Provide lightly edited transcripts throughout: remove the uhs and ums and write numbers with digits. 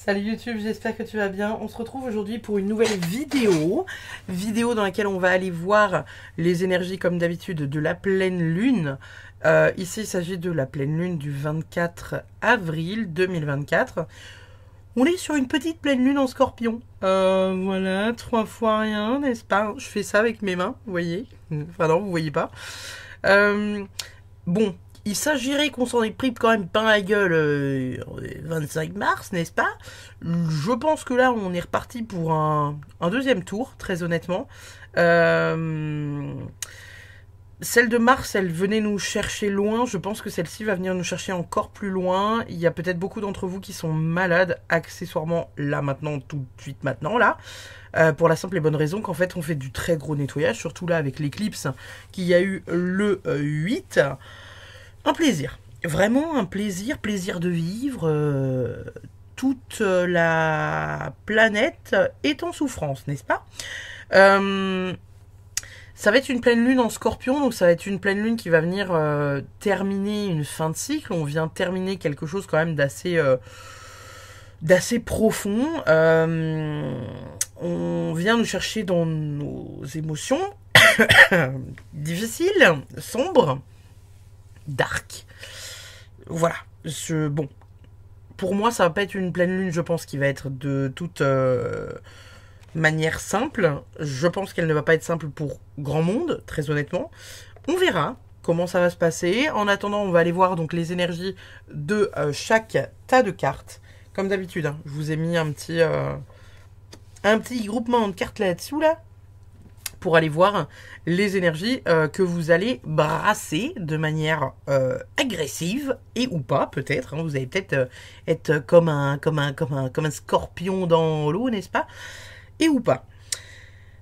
Salut YouTube, j'espère que tu vas bien. On se retrouve aujourd'hui pour une nouvelle vidéo dans laquelle on va aller voir les énergies comme d'habitude de la pleine lune. Ici il s'agit de la pleine lune du 24 avril 2024. On est sur une petite pleine lune en scorpion. Voilà, 3 fois rien, n'est-ce pas? Je fais ça avec mes mains, vous voyez? Enfin non, vous voyez pas. Bon. Il s'agirait qu'on s'en ait pris quand même plein la gueule 25 mars, n'est-ce pas? Je pense que là, on est reparti pour un deuxième tour, très honnêtement. Celle de mars, elle venait nous chercher loin. Je pense que celle-ci va venir nous chercher encore plus loin. Il y a peut-être beaucoup d'entre vous qui sont malades, accessoirement, là, maintenant, tout de suite, maintenant, là. Pour la simple et bonne raison qu'en fait, on fait du très gros nettoyage, surtout là, avec l'éclipse qu'il y a eu le 8. Un plaisir, vraiment un plaisir de vivre. Toute la planète est en souffrance, n'est-ce pas? Ça va être une pleine lune en scorpion, donc ça va être une pleine lune qui va venir terminer une fin de cycle. On vient terminer quelque chose quand même d'assez profond. On vient nous chercher dans nos émotions difficiles, sombres. Dark. Voilà. Bon. Pour moi, ça va pas être une pleine lune, je pense, qui va être de toute manière simple. Je pense qu'elle ne va pas être simple pour grand monde, très honnêtement. On verra comment ça va se passer. En attendant, on va aller voir donc les énergies de chaque tas de cartes. Comme d'habitude, hein, je vous ai mis un petit groupement de cartes là-dessous, là, pour aller voir les énergies que vous allez brasser de manière agressive et ou pas, peut-être. Hein, vous allez peut-être être comme un scorpion dans l'eau, n'est-ce pas? Et ou pas.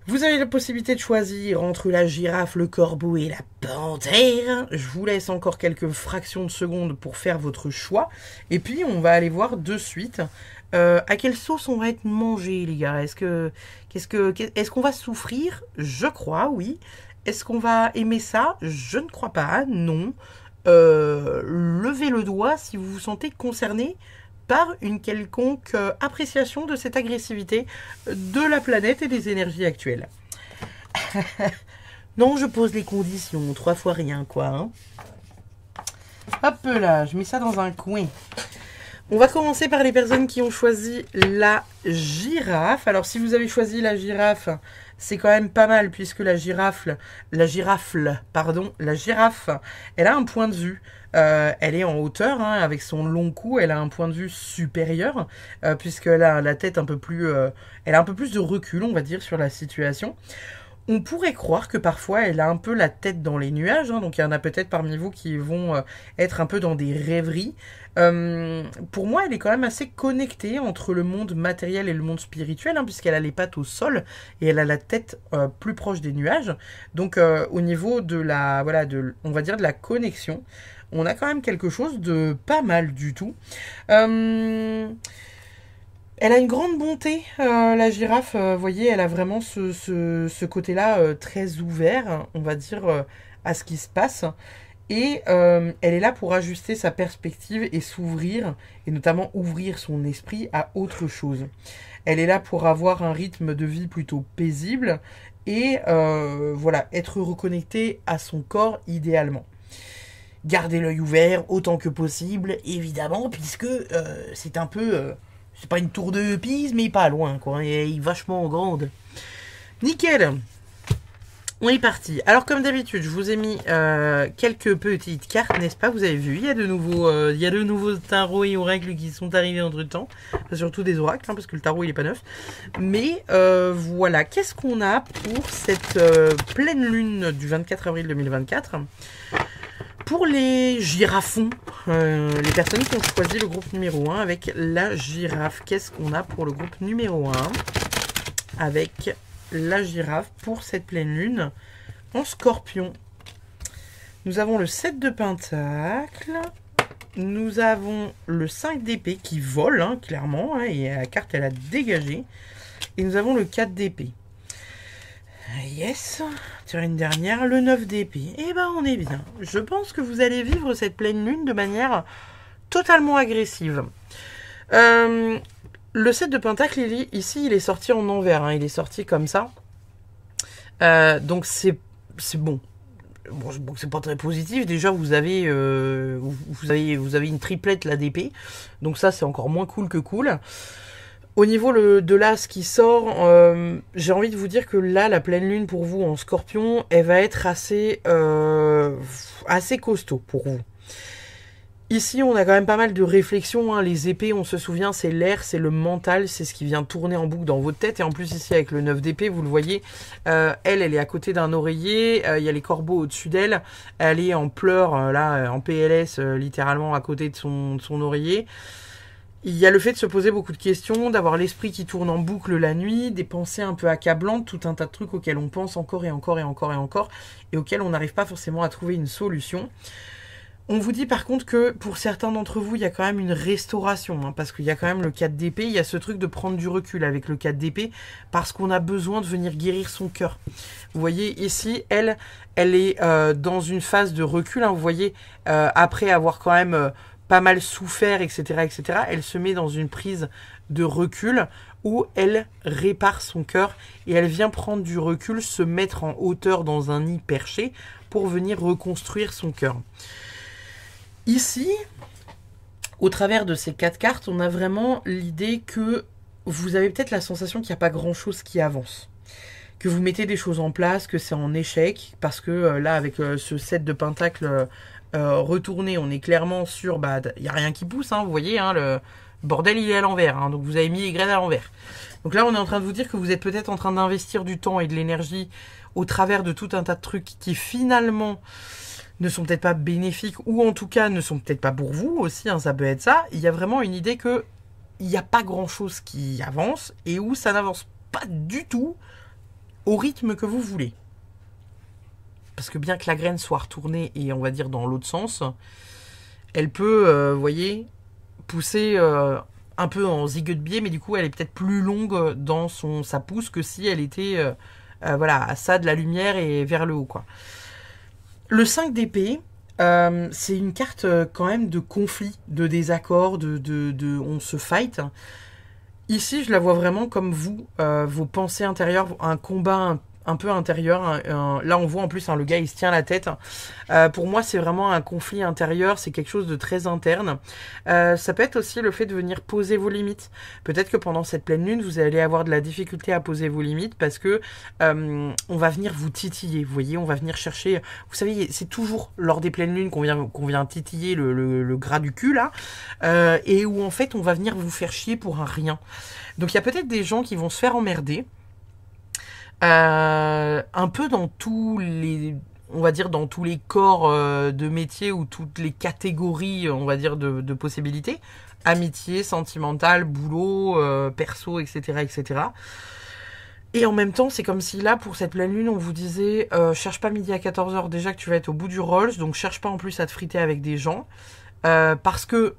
Vous avez la possibilité de choisir entre la girafe, le corbeau et la panthère. Je vous laisse encore quelques fractions de secondes pour faire votre choix. Et puis, on va aller voir de suite à quelle sauce on va être mangé, les gars. Est-ce qu'on va souffrir? Je crois, oui. Est-ce qu'on va aimer ça? Je ne crois pas, non. Levez le doigt si vous vous sentez concerné par une quelconque appréciation de cette agressivité de la planète et des énergies actuelles. Non, je pose les conditions, 3 fois rien, quoi. Hein. Hop là, je mets ça dans un coin. On va commencer par les personnes qui ont choisi la girafe. Alors, si vous avez choisi la girafe, c'est quand même pas mal, puisque la girafe, elle a un point de vue. Elle est en hauteur, hein, avec son long cou, elle a un point de vue supérieur, puisqu'elle a la tête un peu plus... elle a un peu plus de recul, on va dire, sur la situation. On pourrait croire que parfois elle a un peu la tête dans les nuages, hein, donc il y en a peut-être parmi vous qui vont être un peu dans des rêveries. Pour moi, elle est quand même assez connectée entre le monde matériel et le monde spirituel, hein, puisqu'elle a les pattes au sol et elle a la tête plus proche des nuages. Donc au niveau de la, voilà, on va dire de la connexion, on a quand même quelque chose de pas mal du tout. Elle a une grande bonté, la girafe, vous voyez, elle a vraiment ce côté-là très ouvert, on va dire, à ce qui se passe. Et elle est là pour ajuster sa perspective et s'ouvrir, et notamment ouvrir son esprit à autre chose. Elle est là pour avoir un rythme de vie plutôt paisible et voilà, être reconnectée à son corps idéalement. Garder l'œil ouvert autant que possible, évidemment, puisque c'est un peu... c'est pas une tour de Pise, mais pas loin, quoi. Elle est vachement grande. Nickel. On est parti. Alors, comme d'habitude, je vous ai mis quelques petites cartes, n'est-ce pas? Vous avez vu, il y a de nouveaux tarots et oracles qui sont arrivés entre-temps. Surtout des oracles, hein, parce que le tarot, il est pas neuf. Mais voilà, qu'est-ce qu'on a pour cette pleine lune du 24 avril 2024? Pour les girafons, les personnes qui ont choisi le groupe numéro 1 avec la girafe, qu'est-ce qu'on a pour le groupe numéro 1 avec la girafe pour cette pleine lune en scorpion? Nous avons le 7 de pentacles, nous avons le 5 d'épée qui vole, hein, clairement, hein, et la carte elle a dégagé, et nous avons le 4 d'épée. Yes, tiens une dernière, le 9 d'épée. Eh ben on est bien. Je pense que vous allez vivre cette pleine lune de manière totalement agressive. Le set de Pentacle, ici, il est sorti en envers. Hein, il est sorti comme ça. Donc c'est bon. Bon, c'est pas très positif. Déjà, vous avez une triplette là d'épée. Donc ça, c'est encore moins cool que cool. Au niveau de l'as qui sort, j'ai envie de vous dire que là, la pleine lune pour vous en Scorpion, elle va être assez costaud pour vous. Ici, on a quand même pas mal de réflexions. Hein. Les épées, on se souvient, c'est l'air, c'est le mental, c'est ce qui vient tourner en boucle dans votre tête. Et en plus, ici, avec le 9 d'épée, vous le voyez, elle est à côté d'un oreiller. Il y a les corbeaux au-dessus d'elle. Elle est en pleurs, là, en PLS, littéralement à côté de son oreiller. Il y a le fait de se poser beaucoup de questions, d'avoir l'esprit qui tourne en boucle la nuit, des pensées un peu accablantes, tout un tas de trucs auxquels on pense encore et encore et encore et encore, et auxquels on n'arrive pas forcément à trouver une solution. On vous dit par contre que pour certains d'entre vous, il y a quand même une restauration, hein, parce qu'il y a quand même le 4 d'épée, il y a ce truc de prendre du recul avec le 4 d'épée, parce qu'on a besoin de venir guérir son cœur. Vous voyez ici, elle est dans une phase de recul, hein, vous voyez, après avoir quand même pas mal souffert, etc., elle se met dans une prise de recul où elle répare son cœur et elle vient prendre du recul, se mettre en hauteur dans un nid perché pour venir reconstruire son cœur. Ici, au travers de ces 4 cartes, on a vraiment l'idée que vous avez peut-être la sensation qu'il n'y a pas grand-chose qui avance. Que vous mettez des choses en place, que c'est en échec, parce que là, avec ce set de pentacles retourné, on est clairement sur... il n'y a rien qui pousse, hein, vous voyez, hein, le bordel, il est à l'envers. Hein, donc, vous avez mis les graines à l'envers. Donc là, on est en train de vous dire que vous êtes peut-être en train d'investir du temps et de l'énergie au travers de tout un tas de trucs qui, finalement... ne sont peut-être pas bénéfiques ou en tout cas ne sont peut-être pas pour vous aussi, hein, ça peut être ça. Il y a vraiment une idée que il n'y a pas grand-chose qui avance et où ça n'avance pas du tout au rythme que vous voulez. Parce que bien que la graine soit retournée et on va dire dans l'autre sens, elle peut, vous voyez, pousser un peu en zigue de biais, mais du coup elle est peut-être plus longue dans sa pousse que si elle était voilà, à ça de la lumière et vers le haut, quoi. Le 5 d'épée, c'est une carte quand même de conflit, de désaccord, on se fight. Ici, je la vois vraiment comme vous, vos pensées intérieures, un combat un peu intérieur. Là, on voit en plus, hein, le gars, il se tient la tête. Pour moi, c'est vraiment un conflit intérieur, c'est quelque chose de très interne. Ça peut être aussi le fait de venir poser vos limites. Peut-être que pendant cette pleine lune, vous allez avoir de la difficulté à poser vos limites parce que on va venir vous titiller. Vous voyez, on va venir chercher... Vous savez, c'est toujours lors des pleines lunes qu'on vient titiller le gras du cul, là, et où en fait, on va venir vous faire chier pour un rien. Donc, il y a peut-être des gens qui vont se faire emmerder. Un peu dans tous les, on va dire dans tous les corps de métier ou toutes les catégories, on va dire de possibilités, amitié, sentimentale, boulot, perso, etc. Et en même temps, c'est comme si là, pour cette pleine lune, on vous disait, cherche pas midi à 14h, déjà que tu vas être au bout du Rolls, donc cherche pas en plus à te friter avec des gens, parce que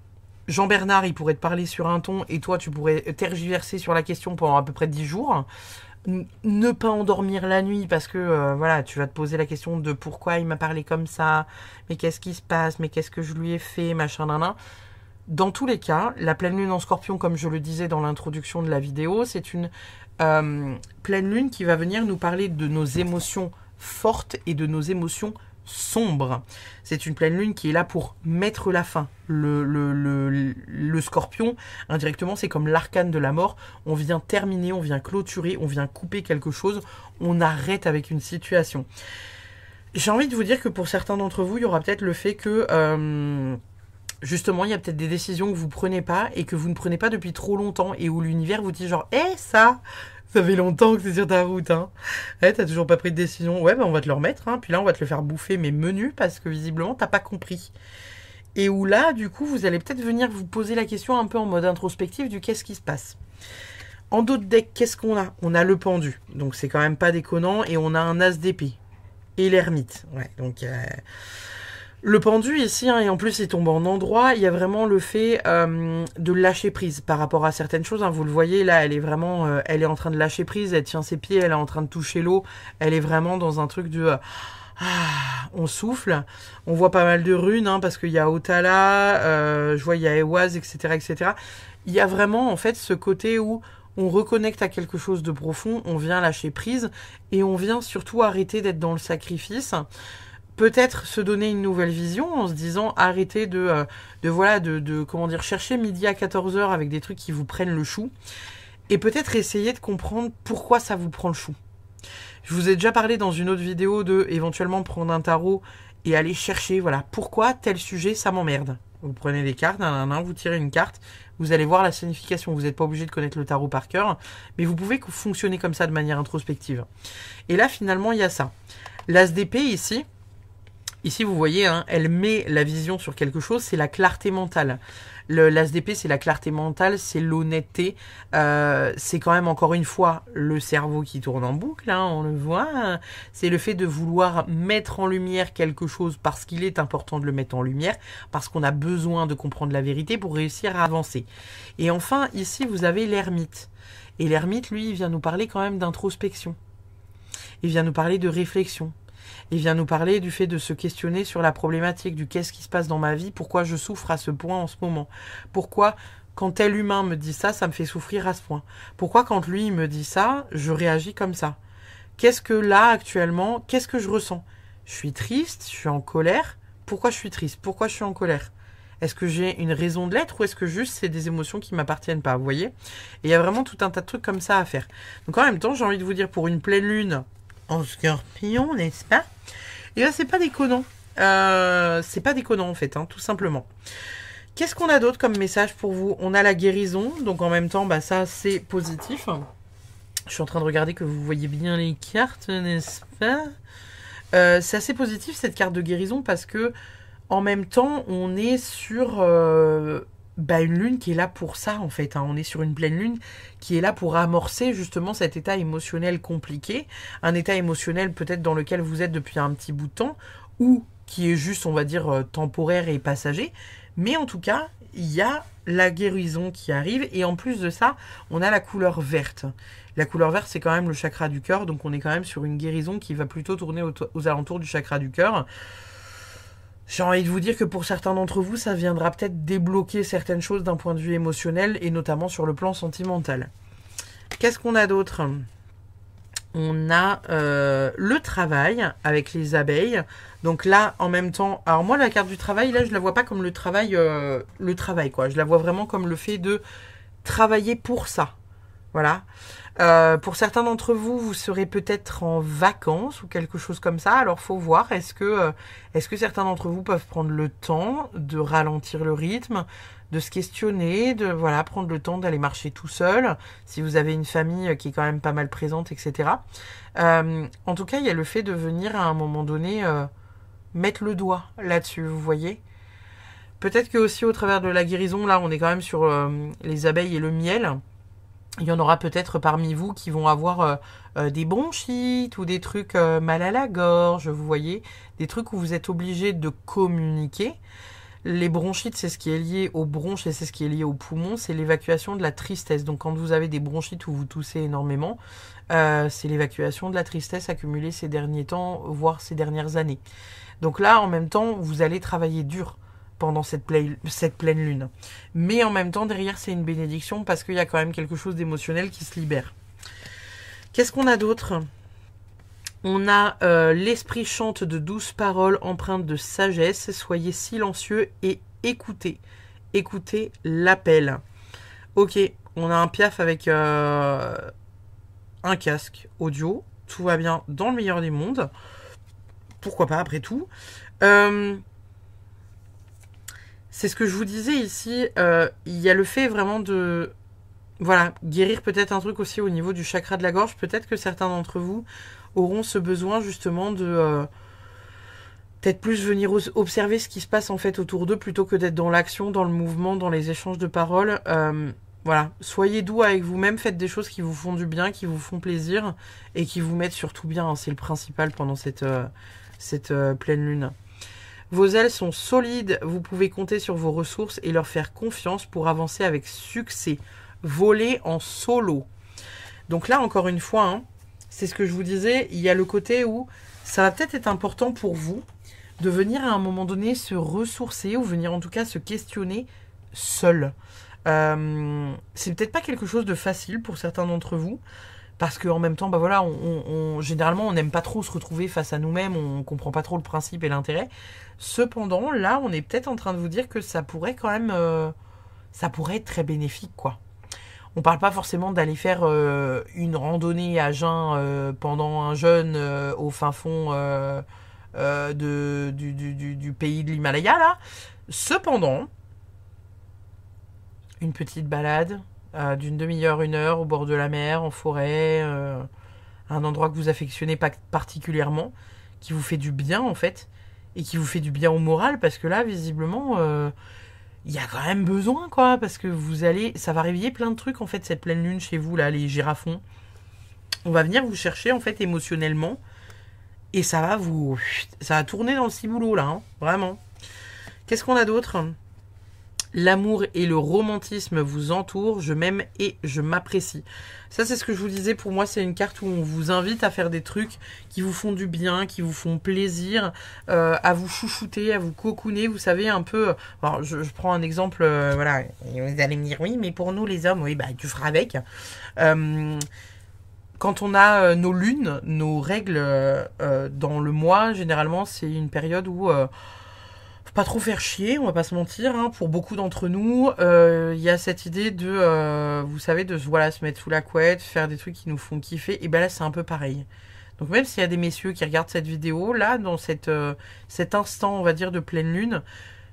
Jean-Bernard, il pourrait te parler sur un ton, et toi, tu pourrais tergiverser sur la question pendant à peu près 10 jours. Ne pas endormir la nuit parce que voilà, tu vas te poser la question de pourquoi il m'a parlé comme ça, mais qu'est-ce qui se passe, mais qu'est-ce que je lui ai fait, machin nan. Dans tous les cas, la pleine lune en Scorpion, comme je le disais dans l'introduction de la vidéo, c'est une pleine lune qui va venir nous parler de nos émotions fortes et de nos émotions sombres. C'est une pleine lune qui est là pour mettre la fin. Le Scorpion, indirectement, c'est comme l'arcane de la mort. On vient terminer, on vient clôturer, on vient couper quelque chose, on arrête avec une situation. J'ai envie de vous dire que pour certains d'entre vous, il y aura peut-être le fait que... justement, il y a peut-être des décisions que vous prenez pas et que vous ne prenez pas depuis trop longtemps et où l'univers vous dit genre, ça fait longtemps que c'est sur ta route, hein. T'as toujours pas pris de décision. Ouais, on va te le remettre, hein. Puis là, on va te le faire bouffer, mais menu, parce que visiblement, t'as pas compris. Et où là, du coup, vous allez peut-être venir vous poser la question un peu en mode introspectif du qu'est-ce qui se passe. En d'autres decks, qu'est-ce qu'on a? On a le pendu, donc c'est quand même pas déconnant, et on a un as d'épée. Et l'ermite. Ouais, donc... Le pendu ici, hein, et en plus il tombe en endroit, il y a vraiment le fait de lâcher prise par rapport à certaines choses. Hein, vous le voyez là, elle est vraiment, elle est en train de lâcher prise, elle tient ses pieds, elle est en train de toucher l'eau, elle est vraiment dans un truc de... on souffle, on voit pas mal de runes, hein, parce qu'il y a Otala, je vois il y a Ewaz, etc. il y a vraiment en fait ce côté où on reconnecte à quelque chose de profond, on vient lâcher prise et on vient surtout arrêter d'être dans le sacrifice. Peut-être se donner une nouvelle vision en se disant arrêtez de comment dire, chercher midi à 14 heures avec des trucs qui vous prennent le chou et peut-être essayer de comprendre pourquoi ça vous prend le chou. Je vous ai déjà parlé dans une autre vidéo de éventuellement prendre un tarot et aller chercher, voilà, pourquoi tel sujet ça m'emmerde. Vous prenez des cartes, vous tirez une carte, vous allez voir la signification. Vous n'êtes pas obligé de connaître le tarot par cœur, mais vous pouvez fonctionner comme ça de manière introspective. Et là, finalement, il y a ça. L'as d'épée ici, vous voyez, hein, elle met la vision sur quelque chose, c'est la clarté mentale. L'as d'épée, c'est la clarté mentale, c'est l'honnêteté. C'est quand même, encore une fois, le cerveau qui tourne en boucle, hein, on le voit. C'est le fait de vouloir mettre en lumière quelque chose parce qu'il est important de le mettre en lumière, parce qu'on a besoin de comprendre la vérité pour réussir à avancer. Et enfin, ici, vous avez l'ermite. Et l'ermite, lui, il vient nous parler quand même d'introspection. Il vient nous parler de réflexion. Il vient nous parler du fait de se questionner sur la problématique du qu'est-ce qui se passe dans ma vie, pourquoi je souffre à ce point en ce moment. Pourquoi, quand tel humain me dit ça, ça me fait souffrir à ce point. Pourquoi, quand lui me dit ça, je réagis comme ça. Qu'est-ce que là, actuellement, qu'est-ce que je ressens? Je suis triste, je suis en colère. Pourquoi je suis triste? Pourquoi je suis en colère? Est-ce que j'ai une raison de l'être ou est-ce que juste c'est des émotions qui ne m'appartiennent pas? Vous voyez? Et il y a vraiment tout un tas de trucs comme ça à faire. Donc en même temps, j'ai envie de vous dire, pour une pleine lune en Scorpion, n'est-ce pas? Et là, c'est pas déconnant. C'est pas déconnant, en fait, hein, tout simplement. Qu'est-ce qu'on a d'autre comme message pour vous? On a la guérison, donc en même temps, bah, ça, c'est positif. Je suis en train de regarder que vous voyez bien les cartes, n'est-ce pas? C'est assez positif, cette carte de guérison, parce que en même temps, on est sur une lune qui est là pour ça, en fait. Hein. On est sur une pleine lune qui est là pour amorcer justement cet état émotionnel compliqué. Un état émotionnel peut-être dans lequel vous êtes depuis un petit bout de temps, ou qui est juste, on va dire, temporaire et passager. Mais en tout cas, il y a la guérison qui arrive. Et en plus de ça, on a la couleur verte. La couleur verte, c'est quand même le chakra du cœur. Donc on est quand même sur une guérison qui va plutôt tourner aux alentours du chakra du cœur. J'ai envie de vous dire que pour certains d'entre vous, ça viendra peut-être débloquer certaines choses d'un point de vue émotionnel et notamment sur le plan sentimental. Qu'est-ce qu'on a d'autre? On a le travail avec les abeilles. Donc là, en même temps... Alors moi, la carte du travail, là, je la vois pas comme le travail, quoi. Je la vois vraiment comme le fait de travailler pour ça. Voilà. Pour certains d'entre vous, vous serez peut-être en vacances ou quelque chose comme ça. Alors, faut voir. Est-ce que certains d'entre vous peuvent prendre le temps de ralentir le rythme, de se questionner, de prendre le temps d'aller marcher tout seul, si vous avez une famille qui est quand même pas mal présente, etc. En tout cas, il y a le fait de venir à un moment donné mettre le doigt là-dessus, vous voyez. Peut-être que aussi au travers de la guérison, là, on est quand même sur les abeilles et le miel. Il y en aura peut-être parmi vous qui vont avoir des bronchites ou des trucs mal à la gorge, vous voyez, des trucs où vous êtes obligé de communiquer. Les bronchites, c'est ce qui est lié aux bronches et c'est ce qui est lié aux poumons, c'est l'évacuation de la tristesse. Donc quand vous avez des bronchites où vous toussez énormément, c'est l'évacuation de la tristesse accumulée ces derniers temps, voire ces dernières années. Donc là, en même temps, vous allez travailler dur pendant cette pleine lune. Mais en même temps, derrière, c'est une bénédiction parce qu'il y a quand même quelque chose d'émotionnel qui se libère. Qu'est-ce qu'on a d'autre? On a l'esprit chante de douces paroles empreintes de sagesse. Soyez silencieux et écoutez. Écoutez l'appel. Ok, on a un piaf avec un casque audio. Tout va bien dans le meilleur des mondes. Pourquoi pas, après tout. C'est ce que je vous disais ici, il y a le fait vraiment de guérir peut-être un truc aussi au niveau du chakra de la gorge. Peut-être que certains d'entre vous auront ce besoin justement de peut-être plus venir observer ce qui se passe en fait autour d'eux plutôt que d'être dans l'action, dans le mouvement, dans les échanges de paroles. Soyez doux avec vous-même, faites des choses qui vous font du bien, qui vous font plaisir et qui vous mettent surtout bien. Hein, c'est le principal pendant cette pleine lune. Vos ailes sont solides, vous pouvez compter sur vos ressources et leur faire confiance pour avancer avec succès. Voler en solo. Donc là, encore une fois, hein, c'est ce que je vous disais, il y a le côté où ça va peut-être être important pour vous de venir à un moment donné se ressourcer ou venir en tout cas se questionner seul. C'est peut-être pas quelque chose de facile pour certains d'entre vous, parce qu'en même temps, bah voilà, généralement, on n'aime pas trop se retrouver face à nous-mêmes, on comprend pas trop le principe et l'intérêt. Cependant, là, on est peut-être en train de vous dire que ça pourrait quand même, ça pourrait être très bénéfique, quoi. On parle pas forcément d'aller faire une randonnée à jeun pendant un jeûne au fin fond du pays de l'Himalaya, là. Cependant, une petite balade d'une demi-heure, une heure au bord de la mer, en forêt, un endroit que vous affectionnez pas particulièrement, qui vous fait du bien en fait, et qui vous fait du bien au moral, parce que là, visiblement, il y a quand même besoin, quoi, parce que ça va réveiller plein de trucs en fait, cette pleine lune chez vous, là, les girafons. On va venir vous chercher en fait émotionnellement, et ça va tourner dans le ciboulot là, hein, vraiment. Qu'est-ce qu'on a d'autre ? L'amour et le romantisme vous entourent, je m'aime et je m'apprécie. Ça, c'est ce que je vous disais, pour moi, c'est une carte où on vous invite à faire des trucs qui vous font du bien, qui vous font plaisir, à vous chouchouter, à vous cocooner, vous savez, un peu... Alors, je prends un exemple, voilà, et vous allez me dire, oui, mais pour nous, les hommes, oui, bah, tu feras avec. Quand on a nos lunes, nos règles dans le mois, généralement, c'est une période où... faut pas trop faire chier, on va pas se mentir, hein. Pour beaucoup d'entre nous, y a cette idée de, vous savez, de voilà, se mettre sous la couette, faire des trucs qui nous font kiffer, et ben là c'est un peu pareil. Donc même s'il y a des messieurs qui regardent cette vidéo, là, dans cet instant, on va dire, de pleine lune,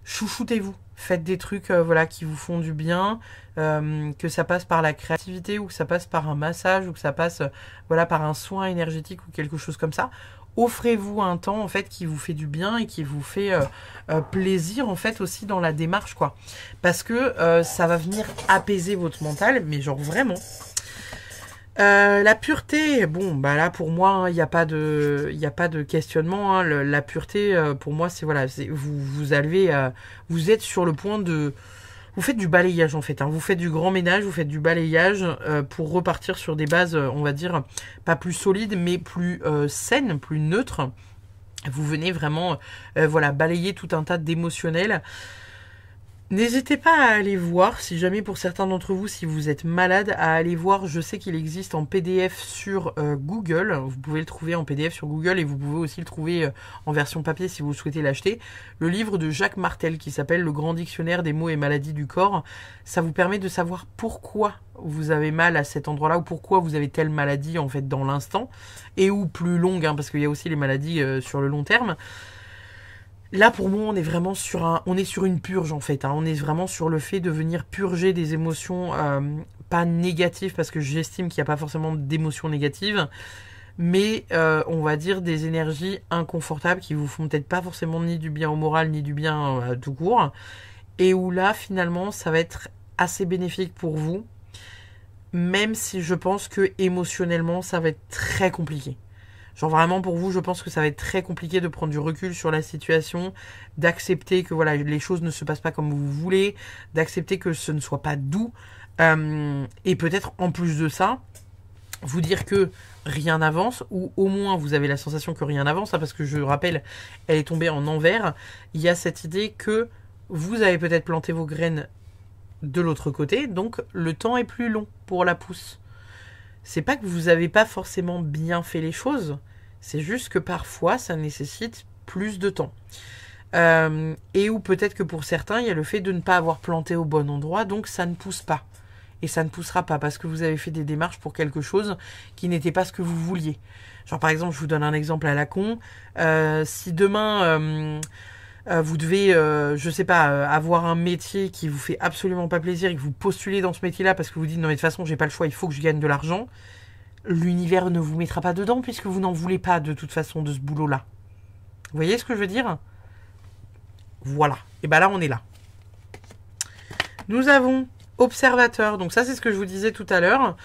chouchoutez-vous, faites des trucs voilà, qui vous font du bien, que ça passe par la créativité, ou que ça passe par un massage, ou que ça passe voilà, par un soin énergétique, ou quelque chose comme ça. Offrez-vous un temps en fait qui vous fait du bien et qui vous fait plaisir en fait aussi dans la démarche, quoi, parce que ça va venir apaiser votre mental, mais genre vraiment. La pureté, bon bah là pour moi il n'y a pas de questionnement, hein. La pureté pour moi c'est voilà, vous êtes sur le point de... Vous faites du balayage en fait, hein. Vous faites du grand ménage, vous faites du balayage pour repartir sur des bases, on va dire, pas plus solides, mais plus saines, plus neutres. Vous venez vraiment voilà, balayer tout un tas d'émotionnels. N'hésitez pas à aller voir, si jamais pour certains d'entre vous, si vous êtes malade, à aller voir, je sais qu'il existe en PDF sur Google, vous pouvez le trouver en PDF sur Google et vous pouvez aussi le trouver en version papier si vous souhaitez l'acheter, le livre de Jacques Martel qui s'appelle Le Grand Dictionnaire des mots et maladies du corps. Ça vous permet de savoir pourquoi vous avez mal à cet endroit-là, ou pourquoi vous avez telle maladie en fait dans l'instant, et ou plus longue, hein, parce qu'il y a aussi les maladies sur le long terme. Là, pour moi, on est vraiment on est sur une purge, en fait, hein. On est vraiment sur le fait de venir purger des émotions pas négatives, parce que j'estime qu'il n'y a pas forcément d'émotions négatives, mais on va dire des énergies inconfortables qui vous font peut-être pas forcément ni du bien au moral, ni du bien tout court, et où là, finalement, ça va être assez bénéfique pour vous, même si je pense que émotionnellement, ça va être très compliqué. Genre vraiment pour vous, je pense que ça va être très compliqué de prendre du recul sur la situation, d'accepter que voilà, les choses ne se passent pas comme vous voulez, d'accepter que ce ne soit pas doux, et peut-être en plus de ça, vous dire que rien n'avance, ou au moins vous avez la sensation que rien n'avance, hein, parce que je rappelle, elle est tombée en envers. Il y a cette idée que vous avez peut-être planté vos graines de l'autre côté, donc le temps est plus long pour la pousse. C'est pas que vous avez pas forcément bien fait les choses, c'est juste que parfois ça nécessite plus de temps. Et ou peut-être que pour certains, il y a le fait de ne pas avoir planté au bon endroit, donc ça ne pousse pas. Et ça ne poussera pas parce que vous avez fait des démarches pour quelque chose qui n'était pas ce que vous vouliez. Genre par exemple, je vous donne un exemple à la con. Si demain... vous devez, je sais pas, avoir un métier qui vous fait absolument pas plaisir et que vous postulez dans ce métier-là parce que vous dites non mais de toute façon j'ai pas le choix, il faut que je gagne de l'argent. L'univers ne vous mettra pas dedans puisque vous n'en voulez pas de toute façon de ce boulot-là. Vous voyez ce que je veux dire ? Voilà. Et ben là on est là. Nous avons observateur. Donc ça c'est ce que je vous disais tout à l'heure.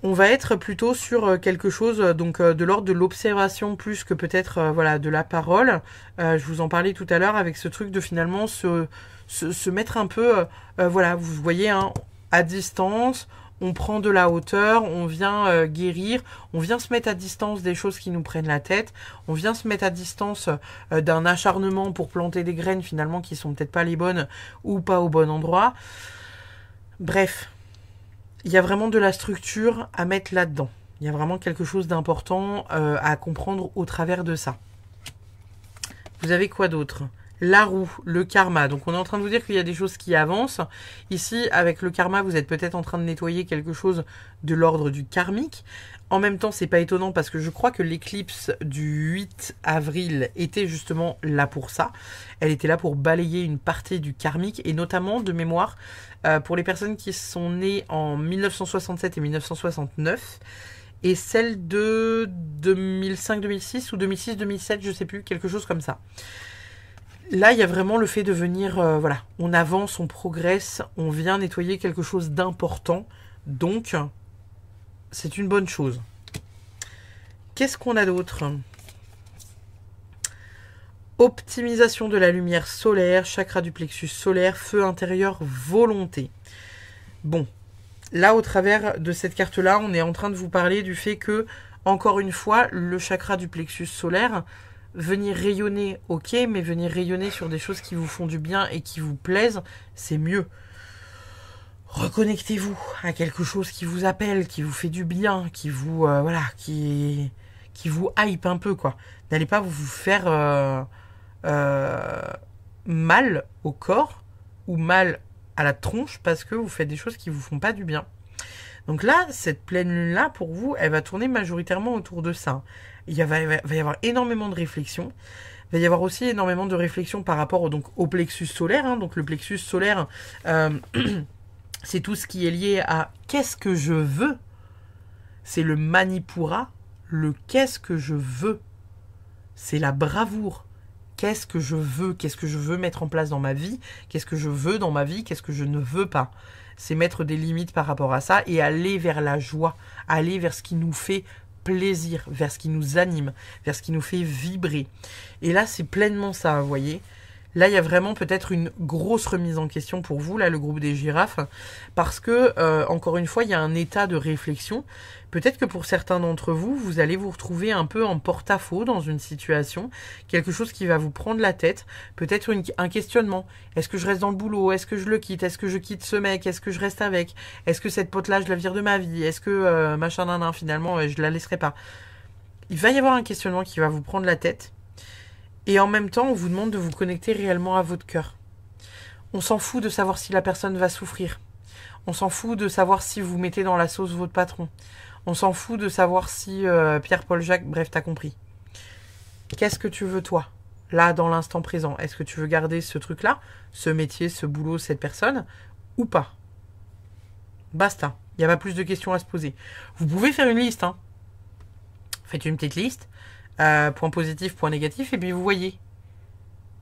On va être plutôt sur quelque chose donc de l'ordre de l'observation plus que peut-être voilà, de la parole. Je vous en parlais tout à l'heure avec ce truc de finalement se mettre un peu, voilà, vous voyez, hein, à distance, on prend de la hauteur, on vient guérir, on vient se mettre à distance des choses qui nous prennent la tête, on vient se mettre à distance d'un acharnement pour planter des graines finalement qui sont peut-être pas les bonnes ou pas au bon endroit. Bref, il y a vraiment de la structure à mettre là-dedans. Il y a vraiment quelque chose d'important à comprendre au travers de ça. Vous avez quoi d'autre? La roue, le karma. Donc on est en train de vous dire qu'il y a des choses qui avancent. Ici, avec le karma, vous êtes peut-être en train de nettoyer quelque chose de l'ordre du karmique. En même temps, c'est pas étonnant parce que je crois que l'éclipse du 8 avril était justement là pour ça. Elle était là pour balayer une partie du karmique et notamment de mémoire pour les personnes qui sont nées en 1967 et 1969 et celle de 2005-2006 ou 2006-2007, je sais plus, quelque chose comme ça. Là, il y a vraiment le fait de venir, voilà, on avance, on progresse, on vient nettoyer quelque chose d'important. Donc, c'est une bonne chose. Qu'est-ce qu'on a d'autre? Optimisation de la lumière solaire, chakra du plexus solaire, feu intérieur, volonté. Bon, là, au travers de cette carte-là, on est en train de vous parler du fait que, encore une fois, le chakra du plexus solaire, venir rayonner, ok, mais venir rayonner sur des choses qui vous font du bien et qui vous plaisent, c'est mieux. Reconnectez-vous à quelque chose qui vous appelle, qui vous fait du bien, qui vous voilà, qui vous hype un peu quoi. N'allez pas vous faire mal au corps ou mal à la tronche parce que vous faites des choses qui vous font pas du bien. Donc là, cette pleine lune là pour vous, elle va tourner majoritairement autour de ça. Il va y avoir énormément de réflexions. Il va y avoir aussi énormément de réflexions par rapport donc au plexus solaire. Hein. Donc le plexus solaire, c'est tout ce qui est lié à qu'est-ce que je veux. C'est le manipura, le qu'est-ce que je veux. C'est la bravoure. Qu'est-ce que je veux? Qu'est-ce que je veux mettre en place dans ma vie? Qu'est-ce que je veux dans ma vie? Qu'est-ce que je ne veux pas? C'est mettre des limites par rapport à ça et aller vers la joie, aller vers ce qui nous fait plaisir, vers ce qui nous anime, vers ce qui nous fait vibrer. Et là, c'est pleinement ça, vous voyez. Là, il y a vraiment peut-être une grosse remise en question pour vous, là, le groupe des girafes, parce que, encore une fois, il y a un état de réflexion. Peut-être que pour certains d'entre vous, vous allez vous retrouver un peu en porte-à-faux dans une situation, quelque chose qui va vous prendre la tête, peut-être un questionnement. Est-ce que je reste dans le boulot? Est-ce que je le quitte? Est-ce que je quitte ce mec? Est-ce que je reste avec? Est-ce que cette pote-là, je la vire de ma vie? Est-ce que, machin, nan, finalement, je la laisserai pas? Il va y avoir un questionnement qui va vous prendre la tête. Et en même temps, on vous demande de vous connecter réellement à votre cœur. On s'en fout de savoir si la personne va souffrir. On s'en fout de savoir si vous mettez dans la sauce votre patron. On s'en fout de savoir si Pierre, Paul, Jacques, bref, t'as compris. Qu'est-ce que tu veux toi, là, dans l'instant présent? Est-ce que tu veux garder ce truc-là, ce métier, ce boulot, cette personne, ou pas? Basta. Il n'y a pas plus de questions à se poser. Vous pouvez faire une liste, hein. Faites une petite liste. Point positif, point négatif, et puis vous voyez.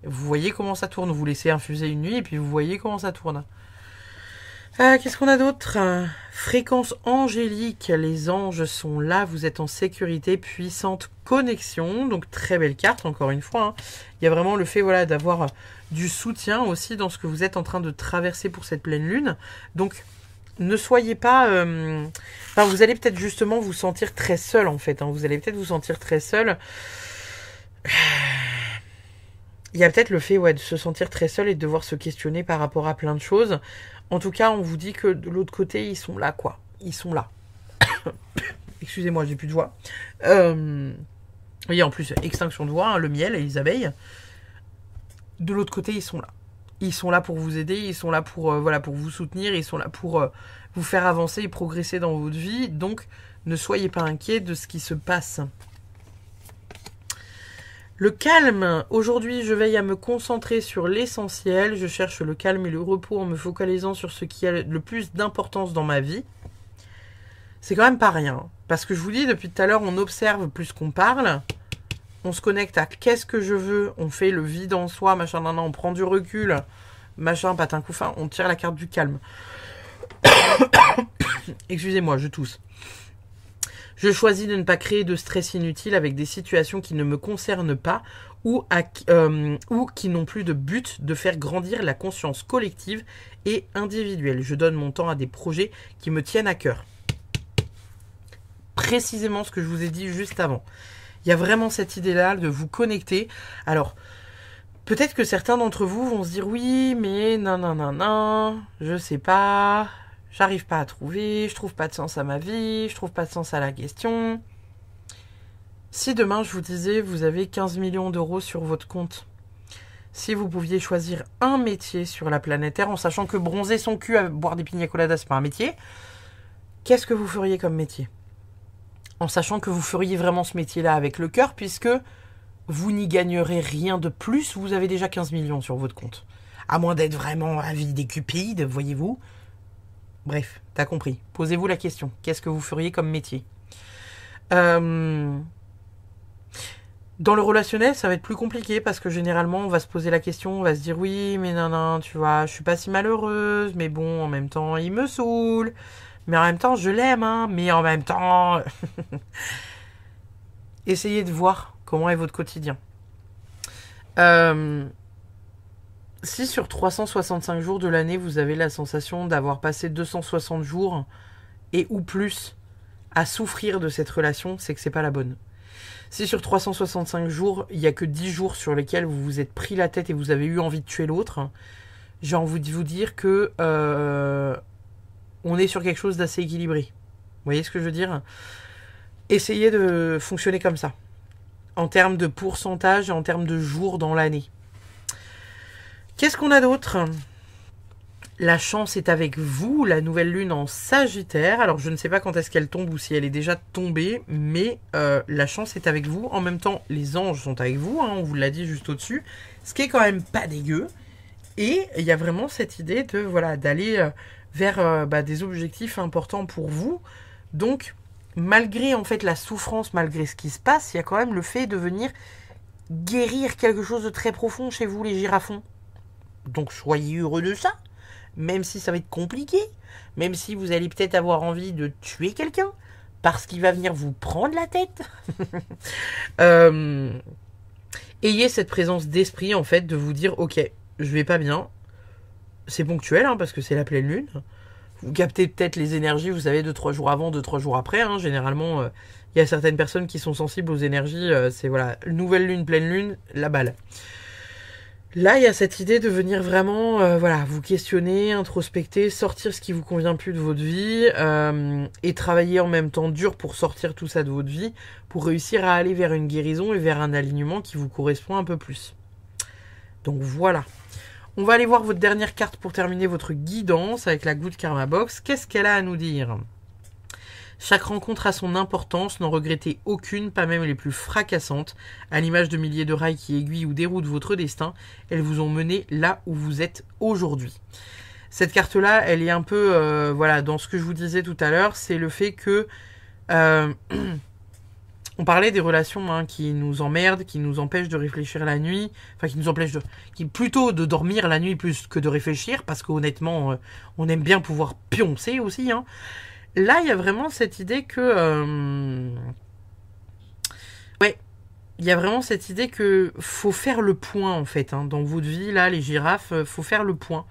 Vous voyez comment ça tourne. Vous laissez infuser une nuit, et puis vous voyez comment ça tourne. Qu'est-ce qu'on a d'autre? Fréquence angélique. Les anges sont là. Vous êtes en sécurité. Puissante connexion. Donc très belle carte, encore une fois. Hein. Il y a vraiment le fait voilà, d'avoir du soutien aussi dans ce que vous êtes en train de traverser pour cette pleine lune. Donc ne soyez pas... Enfin, vous allez peut-être justement vous sentir très seul en fait. Hein. Vous allez peut-être vous sentir très seul. Il y a peut-être le fait de se sentir très seul et de devoir se questionner par rapport à plein de choses. En tout cas, on vous dit que de l'autre côté, ils sont là quoi. Ils sont là. Excusez-moi, j'ai plus de voix. Oui, en plus, extinction de voix, hein, le miel et les abeilles. De l'autre côté, ils sont là. Ils sont là pour vous aider, ils sont là pour, pour vous soutenir, ils sont là pour vous faire avancer et progresser dans votre vie. Donc, ne soyez pas inquiets de ce qui se passe. Le calme. Aujourd'hui, je veille à me concentrer sur l'essentiel. Je cherche le calme et le repos en me focalisant sur ce qui a le plus d'importance dans ma vie. C'est quand même pas rien. Parce que je vous dis, depuis tout à l'heure, on observe plus qu'on parle. On se connecte à qu'est-ce que je veux. On fait le vide en soi, machin, nan, nan, on prend du recul. Machin, patin, couffin. On tire la carte du calme. Excusez-moi, je tousse. Je choisis de ne pas créer de stress inutile avec des situations qui ne me concernent pas ou qui n'ont plus de but de faire grandir la conscience collective et individuelle. Je donne mon temps à des projets qui me tiennent à cœur. Précisément ce que je vous ai dit juste avant. Il y a vraiment cette idée-là de vous connecter. Alors, Peut-être que certains d'entre vous vont se dire oui, mais non, non, non, non, je sais pas, j'arrive pas à trouver, je trouve pas de sens à ma vie, je trouve pas de sens à la question. Si demain je vous disais vous avez 15 millions d'euros sur votre compte, si vous pouviez choisir un métier sur la planète Terre, en sachant que bronzer son cul à boire des pina coladas, c'est pas un métier, qu'est-ce que vous feriez comme métier? En sachant que vous feriez vraiment ce métier-là avec le cœur, puisque vous n'y gagnerez rien de plus, vous avez déjà 15 millions sur votre compte. À moins d'être vraiment avide et cupide, voyez-vous. Bref, t'as compris. Posez-vous la question. Qu'est-ce que vous feriez comme métier? Dans le relationnel, ça va être plus compliqué parce que généralement, on va se poser la question, on va se dire oui, mais non, non, tu vois, je suis pas si malheureuse, mais bon, en même temps, il me saoule. Mais en même temps, je l'aime, hein, mais en même temps... Essayez de voir comment est votre quotidien. Si sur 365 jours de l'année, vous avez la sensation d'avoir passé 260 jours et ou plus à souffrir de cette relation, c'est que c'est pas la bonne. Si sur 365 jours, il n'y a que 10 jours sur lesquels vous vous êtes pris la tête et vous avez eu envie de tuer l'autre, j'ai envie de vous dire que on est sur quelque chose d'assez équilibré. Vous voyez ce que je veux dire? Essayez de fonctionner comme ça. En termes de pourcentage et en termes de jours dans l'année. Qu'est-ce qu'on a d'autre? La chance est avec vous, la nouvelle lune en Sagittaire. Alors je ne sais pas quand est-ce qu'elle tombe ou si elle est déjà tombée, mais la chance est avec vous. En même temps, les anges sont avec vous, hein, on vous l'a dit juste au-dessus. Ce qui est quand même pas dégueu. Et il y a vraiment cette idée de voilà d'aller vers des objectifs importants pour vous. Donc, malgré en fait la souffrance, malgré ce qui se passe, il y a quand même le fait de venir guérir quelque chose de très profond chez vous, les girafons. Donc soyez heureux de ça, même si ça va être compliqué, même si vous allez peut-être avoir envie de tuer quelqu'un, parce qu'il va venir vous prendre la tête. Ayez cette présence d'esprit en fait de vous dire ok, je vais pas bien, c'est ponctuel hein, parce que c'est la pleine lune. Vous captez peut-être les énergies, vous savez, 2-3 jours avant, 2-3 jours après. Hein. Généralement, il y a certaines personnes qui sont sensibles aux énergies. C'est voilà, nouvelle lune, pleine lune, la balle. Là, il y a cette idée de venir vraiment voilà, vous questionner, introspecter, sortir ce qui vous convient plus de votre vie et travailler en même temps dur pour sortir tout ça de votre vie, pour réussir à aller vers une guérison et vers un alignement qui vous correspond un peu plus. Donc voilà. On va aller voir votre dernière carte pour terminer votre guidance avec la Good Karma Box. Qu'est-ce qu'elle a à nous dire? Chaque rencontre a son importance, n'en regrettez aucune, pas même les plus fracassantes. À l'image de milliers de rails qui aiguillent ou déroutent votre destin, elles vous ont mené là où vous êtes aujourd'hui. Cette carte-là, elle est un peu, voilà, dans ce que je vous disais tout à l'heure, c'est le fait que... on parlait des relations hein, qui nous emmerdent, qui nous empêchent de réfléchir la nuit, enfin qui nous empêchent plutôt de dormir la nuit plus que de réfléchir, parce qu'honnêtement, on aime bien pouvoir pioncer aussi. Hein. Là, il y a vraiment cette idée que... ouais, il y a vraiment cette idée que faut faire le point en fait. Hein, dans votre vie, là, les girafes, faut faire le point.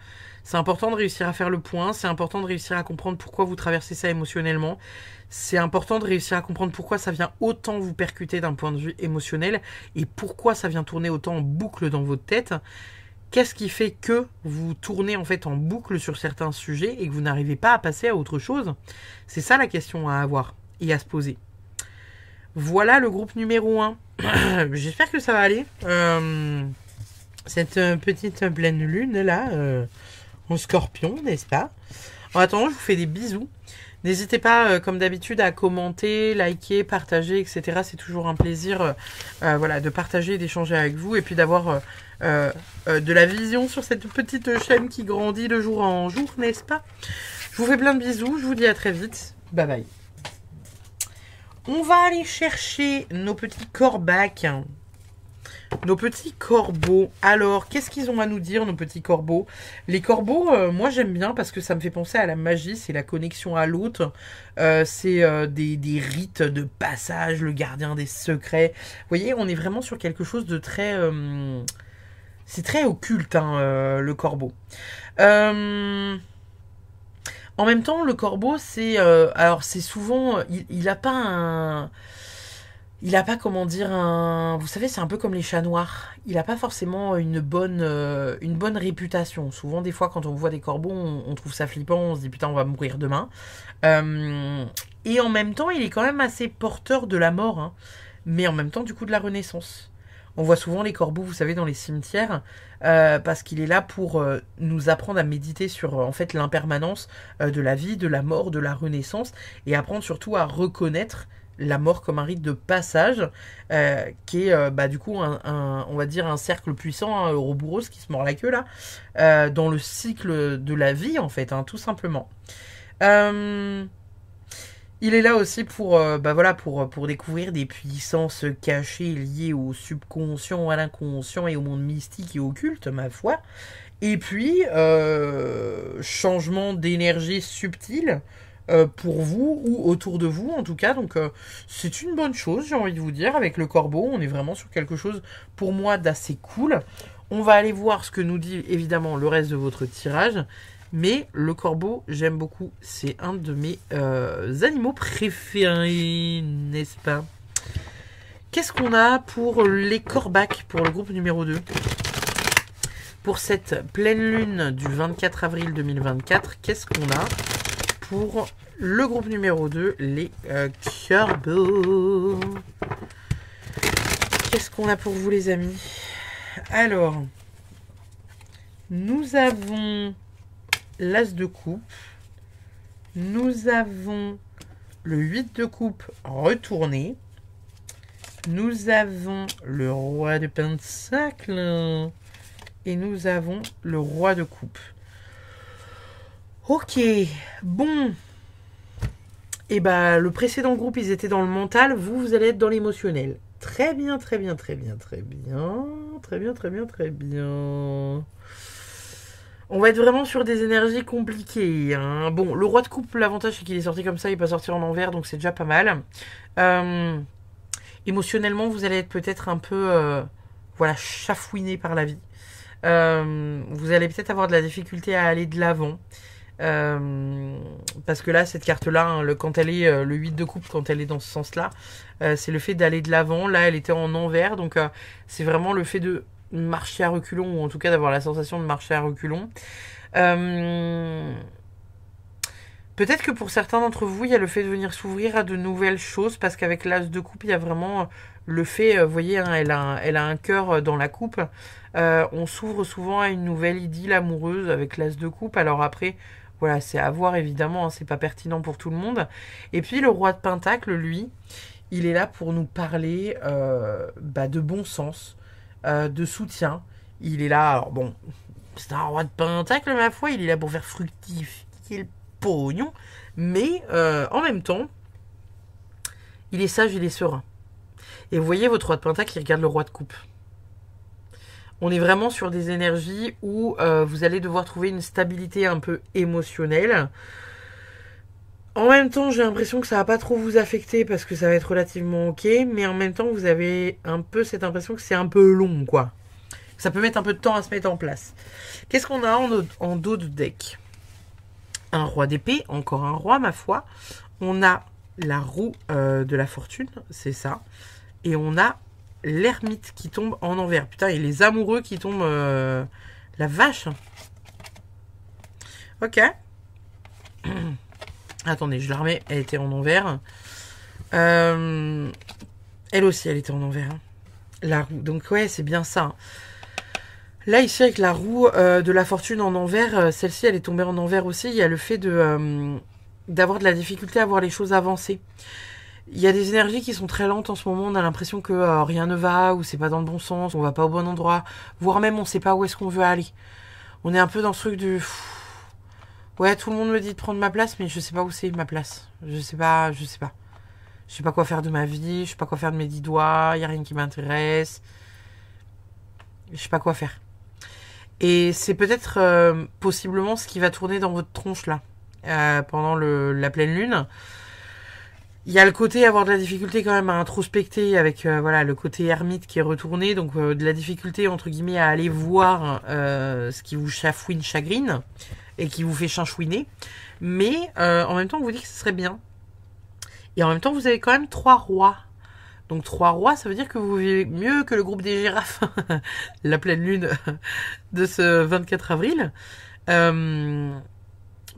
C'est important de réussir à faire le point, c'est important de réussir à comprendre pourquoi vous traversez ça émotionnellement. C'est important de réussir à comprendre pourquoi ça vient autant vous percuter d'un point de vue émotionnel et pourquoi ça vient tourner autant en boucle dans votre tête. Qu'est-ce qui fait que vous tournez en fait en boucle sur certains sujets et que vous n'arrivez pas à passer à autre chose? C'est ça la question à avoir et à se poser. Voilà le groupe numéro 1. J'espère que ça va aller. Cette petite pleine lune là, en scorpion, n'est-ce pas? En attendant, je vous fais des bisous. N'hésitez pas, comme d'habitude, à commenter, liker, partager, etc. C'est toujours un plaisir voilà, de partager et d'échanger avec vous et puis d'avoir de la vision sur cette petite chaîne qui grandit de jour en jour, n'est-ce pas? Je vous fais plein de bisous, je vous dis à très vite. Bye bye. On va aller chercher nos petits corbacs. Nos petits corbeaux. Alors, qu'est-ce qu'ils ont à nous dire, nos petits corbeaux? Les corbeaux, moi j'aime bien parce que ça me fait penser à la magie, c'est la connexion à l'autre. C'est des rites de passage, le gardien des secrets. Vous voyez, on est vraiment sur quelque chose de très... c'est très occulte, hein, le corbeau. En même temps, le corbeau, c'est... alors, c'est souvent... Il n'a pas un... Il a pas, comment dire, un... Vous savez, c'est un peu comme les chats noirs. Il a pas forcément une bonne réputation. Souvent, des fois, quand on voit des corbeaux, on trouve ça flippant. On se dit, putain, on va mourir demain. Euh, et en même temps, il est quand même assez porteur de la mort. Hein. Mais en même temps, du coup, de la renaissance. On voit souvent les corbeaux, vous savez, dans les cimetières. Parce qu'il est là pour nous apprendre à méditer sur, en fait, l'impermanence de la vie, de la mort, de la renaissance. Et apprendre surtout à reconnaître la mort comme un rite de passage, qui est du coup on va dire un cercle puissant, hein, Ouroboros qui se mord la queue là, dans le cycle de la vie en fait, hein, tout simplement. Euh, il est là aussi pour, pour découvrir des puissances cachées liées au subconscient, à l'inconscient et au monde mystique et occulte, ma foi. Et puis, changement d'énergie subtile pour vous ou autour de vous en tout cas. Donc c'est une bonne chose, j'ai envie de vous dire. Avec le corbeau, on est vraiment sur quelque chose pour moi d'assez cool. On va aller voir ce que nous dit évidemment le reste de votre tirage. Mais le corbeau, j'aime beaucoup. C'est un de mes animaux préférés, n'est-ce pas? Qu'est-ce qu'on a pour les corbacs, pour le groupe numéro 2? Pour cette pleine lune du 24 avril 2024, qu'est-ce qu'on a pour le groupe numéro 2, les corbeaux? Qu'est-ce qu'on a pour vous, les amis? Alors, nous avons l'as de coupe. Nous avons le 8 de coupe retourné. Nous avons le roi de pentacle. Et nous avons le roi de coupe. Ok, bon. Et bah, le précédent groupe, ils étaient dans le mental. Vous allez être dans l'émotionnel. Très bien, très bien, très bien, très bien. Très bien, très bien, très bien. On va être vraiment sur des énergies compliquées. Hein. Bon, le roi de coupe, l'avantage, c'est qu'il est sorti comme ça. Il n'est pas sorti en envers, donc c'est déjà pas mal. Émotionnellement, vous allez être peut-être un peu... chafouiné par la vie. Vous allez peut-être avoir de la difficulté à aller de l'avant. Parce que là, cette carte-là, hein, quand elle est le 8 de coupe, quand elle est dans ce sens-là, c'est le fait d'aller de l'avant. Là, elle était en envers, donc c'est vraiment le fait de marcher à reculons, ou en tout cas d'avoir la sensation de marcher à reculons. Peut-être que pour certains d'entre vous, il y a le fait de venir s'ouvrir à de nouvelles choses, parce qu'avec l'as de coupe, il y a vraiment le fait, vous voyez, hein, elle a un cœur dans la coupe. On s'ouvre souvent à une nouvelle idylle amoureuse avec l'as de coupe. Alors après, voilà, c'est à voir évidemment, hein, c'est pas pertinent pour tout le monde. Et puis le roi de pentacle, lui, il est là pour nous parler de bon sens, de soutien. Il est là, alors bon, c'est un roi de pentacle, ma foi, il est là pour faire fructifier le pognon, mais en même temps, il est sage, il est serein. Et vous voyez, votre roi de pentacle, il regarde le roi de coupe. On est vraiment sur des énergies où vous allez devoir trouver une stabilité un peu émotionnelle. En même temps, j'ai l'impression que ça va pas trop vous affecter parce que ça va être relativement ok, mais en même temps, vous avez un peu cette impression que c'est un peu long, quoi. Ça peut mettre un peu de temps à se mettre en place. Qu'est-ce qu'on a en dos de deck? Un roi d'épée, encore un roi, ma foi. On a la roue de la fortune, c'est ça. Et on a l'ermite qui tombe en envers. Putain, et les amoureux qui tombent... La vache. Ok. Attendez, je la remets. Elle était en envers. Elle aussi, elle était en envers. Hein. La roue. Donc ouais, c'est bien ça. Là, ici, avec la roue de la fortune en envers, celle-ci, elle est tombée en envers aussi. Il y a le fait d'avoir de la difficulté à voir les choses avancer. Il y a des énergies qui sont très lentes en ce moment. On a l'impression que rien ne va, ou c'est pas dans le bon sens, on va pas au bon endroit. Voire même, on sait pas où est-ce qu'on veut aller. On est un peu dans ce truc du... Ouais, tout le monde me dit de prendre ma place, mais je sais pas où c'est ma place. Je sais pas. Je sais pas quoi faire de ma vie, je sais pas quoi faire de mes 10 doigts, il y a rien qui m'intéresse. Je sais pas quoi faire. Et c'est peut-être possiblement ce qui va tourner dans votre tronche là, pendant la pleine lune. Il y a le côté avoir de la difficulté quand même à introspecter avec le côté ermite qui est retourné, donc de la difficulté entre guillemets à aller voir ce qui vous chafouine, chagrine et qui vous fait chinchouiner. Mais en même temps, on vous dit que ce serait bien. Et en même temps, vous avez quand même 3 rois. Donc 3 rois, ça veut dire que vous vivez mieux que le groupe des girafes, la pleine lune de ce 24 avril.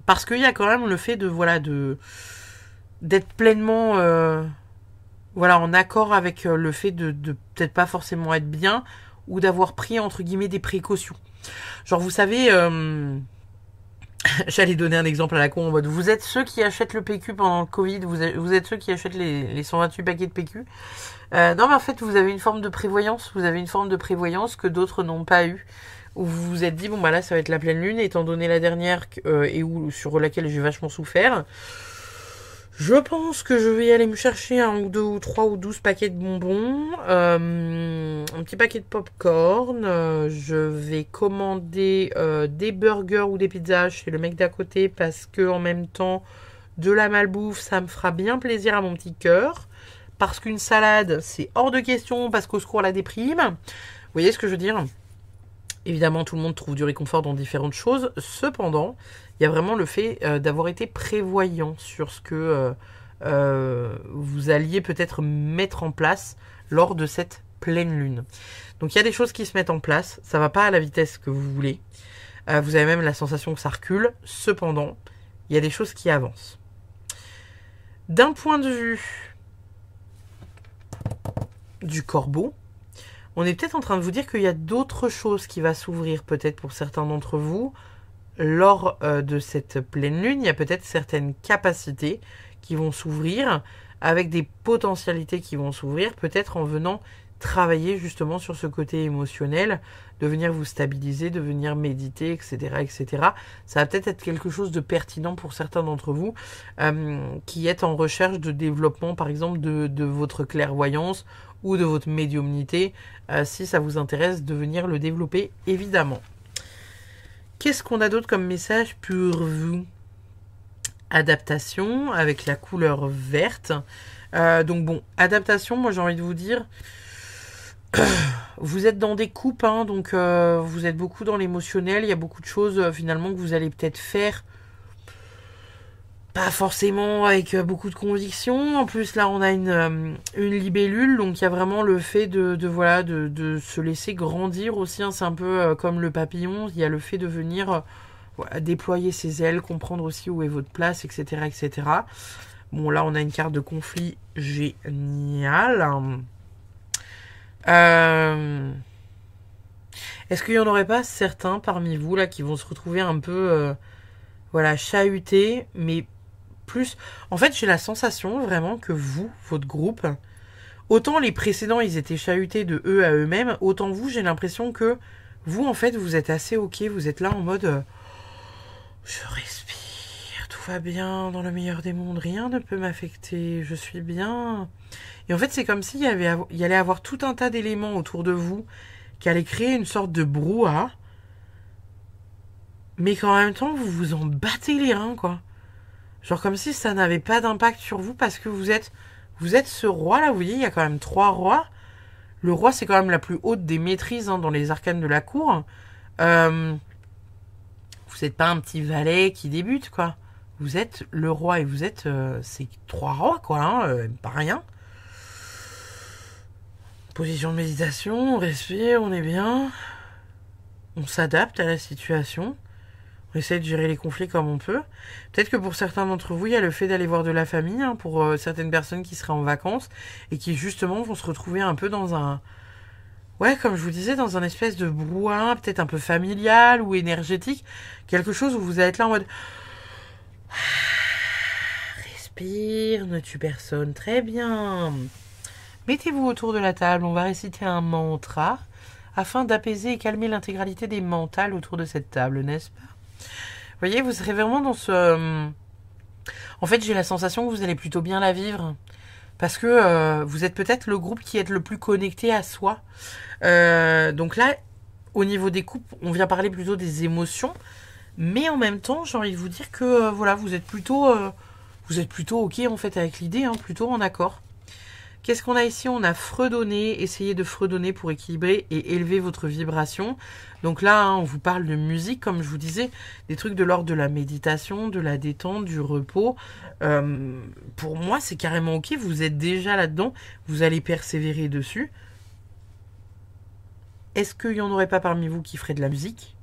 Parce qu'il y a quand même le fait de voilà d'être pleinement voilà en accord avec le fait de peut-être pas forcément être bien ou d'avoir pris entre guillemets des précautions. Genre vous savez, j'allais donner un exemple à la con en mode vous êtes ceux qui achètent le PQ pendant le Covid, vous êtes ceux qui achètent les 128 paquets de PQ. Non mais en fait vous avez une forme de prévoyance, que d'autres n'ont pas eu. Où vous vous êtes dit bon bah là ça va être la pleine lune étant donné la dernière et où sur laquelle j'ai vachement souffert. Je pense que je vais aller me chercher 1 ou 2 ou 3 ou 12 paquets de bonbons, un petit paquet de popcorn, je vais commander des burgers ou des pizzas chez le mec d'à côté parce que en même temps de la malbouffe ça me fera bien plaisir à mon petit cœur, parce qu'une salade c'est hors de question parce qu'au secours la déprime. Vous voyez ce que je veux dire ? Évidemment, tout le monde trouve du réconfort dans différentes choses. Cependant, il y a vraiment le fait d'avoir été prévoyant sur ce que vous alliez peut-être mettre en place lors de cette pleine lune. Donc, il y a des choses qui se mettent en place. Ça va pas à la vitesse que vous voulez. Vous avez même la sensation que ça recule. Cependant, il y a des choses qui avancent. D'un point de vue du corbeau, on est peut-être en train de vous dire qu'il y a d'autres choses qui vont s'ouvrir peut-être pour certains d'entre vous lors de cette pleine lune. Il y a peut-être certaines capacités qui vont s'ouvrir avec des potentialités qui vont s'ouvrir, peut-être en venant travailler justement sur ce côté émotionnel, de venir vous stabiliser, de venir méditer, etc., etc. Ça va peut-être être quelque chose de pertinent pour certains d'entre vous qui êtes en recherche de développement, par exemple, de votre clairvoyance ou de votre médiumnité, si ça vous intéresse de venir le développer, évidemment. Qu'est-ce qu'on a d'autre comme message pour vous ? Adaptation, avec la couleur verte. Donc bon, adaptation, moi j'ai envie de vous dire, vous êtes dans des coupes, hein, donc vous êtes beaucoup dans l'émotionnel, il y a beaucoup de choses finalement que vous allez peut-être faire pas forcément avec beaucoup de conviction. En plus, là, on a une libellule, donc il y a vraiment le fait de se laisser grandir aussi. Hein. C'est un peu comme le papillon. Il y a le fait de venir déployer ses ailes, comprendre aussi où est votre place, etc., etc. Bon, là, on a une carte de conflit géniale. Est-ce qu'il y en aurait pas certains parmi vous là qui vont se retrouver un peu, chahutés, mais plus. En fait, j'ai la sensation vraiment que vous, votre groupe, autant les précédents, ils étaient chahutés de eux à eux-mêmes, autant vous, j'ai l'impression que vous, en fait, vous êtes assez ok, vous êtes là en mode je respire, tout va bien, dans le meilleur des mondes, rien ne peut m'affecter, je suis bien. Et en fait, c'est comme s'il y allait avoir tout un tas d'éléments autour de vous qui allaient créer une sorte de brouhaha, mais qu'en même temps, vous vous en battez les reins, quoi. Genre comme si ça n'avait pas d'impact sur vous parce que vous êtes ce roi-là, vous voyez, il y a quand même 3 rois. Le roi, c'est quand même la plus haute des maîtrises dans les arcanes de la cour. Vous n'êtes pas un petit valet qui débute, quoi. Vous êtes le roi et vous êtes ces 3 rois, quoi, pas rien. Position de méditation, on respire, on est bien. On s'adapte à la situation. On essaie de gérer les conflits comme on peut. Peut-être que pour certains d'entre vous, il y a le fait d'aller voir de la famille, hein, pour certaines personnes qui seraient en vacances et qui justement vont se retrouver un peu dans un... Ouais, comme je vous disais, dans un espèce de brouhaha, peut-être un peu familial ou énergétique. Quelque chose où vous allez être là en mode... Respire, ne tue personne, très bien. Mettez-vous autour de la table, on va réciter un mantra afin d'apaiser et calmer l'intégralité des mentales autour de cette table, n'est-ce pas ? Vous voyez, vous serez vraiment dans ce... En fait, j'ai la sensation que vous allez plutôt bien la vivre. Parce que vous êtes peut-être le groupe qui est le plus connecté à soi. Donc là, au niveau des coupes, on vient parler plutôt des émotions. Mais en même temps, j'ai envie de vous dire que vous êtes plutôt ok en fait avec l'idée, hein, plutôt en accord. Qu'est-ce qu'on a ici? On a fredonner, essayez de fredonner pour équilibrer et élever votre vibration. Donc là, hein, on vous parle de musique, comme je vous disais, des trucs de l'ordre de la méditation, de la détente, du repos. Pour moi, c'est carrément ok, vous êtes déjà là-dedans, vous allez persévérer dessus. Est-ce qu'il n'y en aurait pas parmi vous qui ferait de la musique?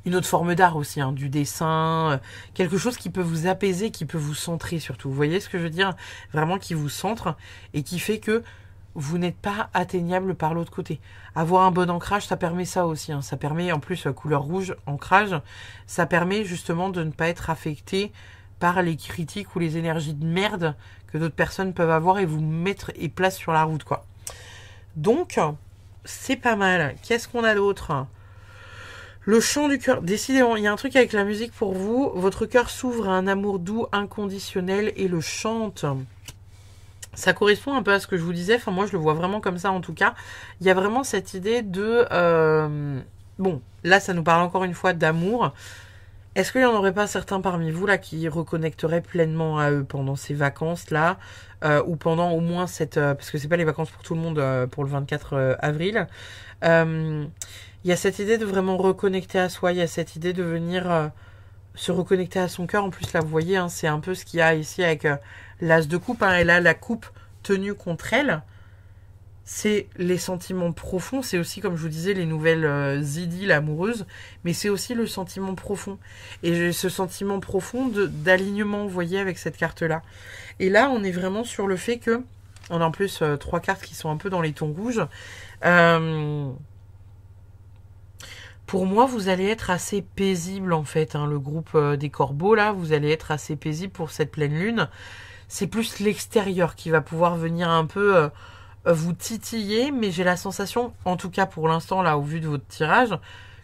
Une autre forme d'art aussi, hein, du dessin, quelque chose qui peut vous apaiser, qui peut vous centrer surtout. Vous voyez ce que je veux dire? Vraiment qui vous centre et qui fait que vous n'êtes pas atteignable par l'autre côté. Avoir un bon ancrage, ça permet ça aussi. Hein. Ça permet, en plus, couleur rouge, ancrage, ça permet justement de ne pas être affecté par les critiques ou les énergies de merde que d'autres personnes peuvent avoir et vous mettre et place sur la route, quoi. Donc, c'est pas mal. Qu'est-ce qu'on a d'autre? Le chant du cœur. Décidément, il y a un truc avec la musique pour vous. Votre cœur s'ouvre à un amour doux, inconditionnel et le chante. Ça correspond un peu à ce que je vous disais. Enfin, moi, je le vois vraiment comme ça, en tout cas. Il y a vraiment cette idée de... Bon, là, ça nous parle encore une fois d'amour. Est-ce qu'il n'y en aurait pas certains parmi vous, là, qui reconnecteraient pleinement à eux pendant ces vacances-là ou pendant au moins cette... parce que c'est pas les vacances pour tout le monde pour le 24 avril. Il y a cette idée de vraiment reconnecter à soi. Il y a cette idée de venir se reconnecter à son cœur. En plus, là, vous voyez, hein, c'est un peu ce qu'il y a ici avec l'as de coupe. Hein, et là, la coupe tenue contre elle, c'est les sentiments profonds. C'est aussi, comme je vous disais, les nouvelles idylles amoureuses. Mais c'est aussi le sentiment profond. Et j'ai ce sentiment profond d'alignement, vous voyez, avec cette carte-là. Et là, on est vraiment sur le fait que... On a en plus 3 cartes qui sont un peu dans les tons rouges. Pour moi, vous allez être assez paisible, en fait. Hein, le groupe des corbeaux, là, vous allez être assez paisible pour cette pleine lune. C'est plus l'extérieur qui va pouvoir venir un peu vous titiller, mais j'ai la sensation, en tout cas pour l'instant, là, au vu de votre tirage,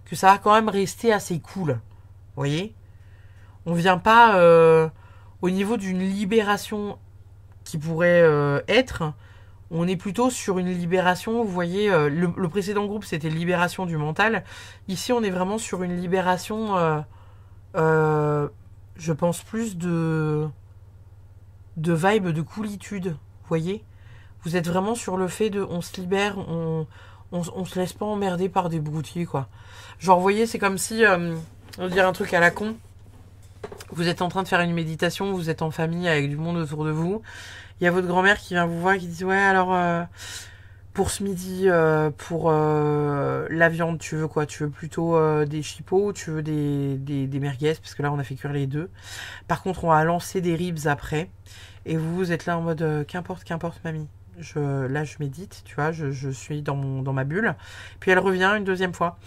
que ça va quand même rester assez cool. Vous voyez? On vient pas au niveau d'une libération qui pourrait être... On est plutôt sur une libération, vous voyez, le précédent groupe c'était libération du mental. Ici on est vraiment sur une libération, je pense plus de vibe, de coolitude, vous voyez. Vous êtes vraiment sur le fait de, on se libère, on se laisse pas emmerder par des broutilles, quoi. Genre, vous voyez, c'est comme si, on va dire un truc à la con, vous êtes en train de faire une méditation, vous êtes en famille avec du monde autour de vous. Il y a votre grand-mère qui vient vous voir et qui dit « Ouais, alors, pour ce midi, pour la viande, tu veux quoi? Tu veux plutôt des chipots ou tu veux des merguez? Parce que là, on a fait cuire les deux. Par contre, on va lancer des ribs après. Et vous êtes là en mode qu'importe, mamie. Là, je médite, tu vois, je suis dans ma bulle. » Puis elle revient une deuxième fois.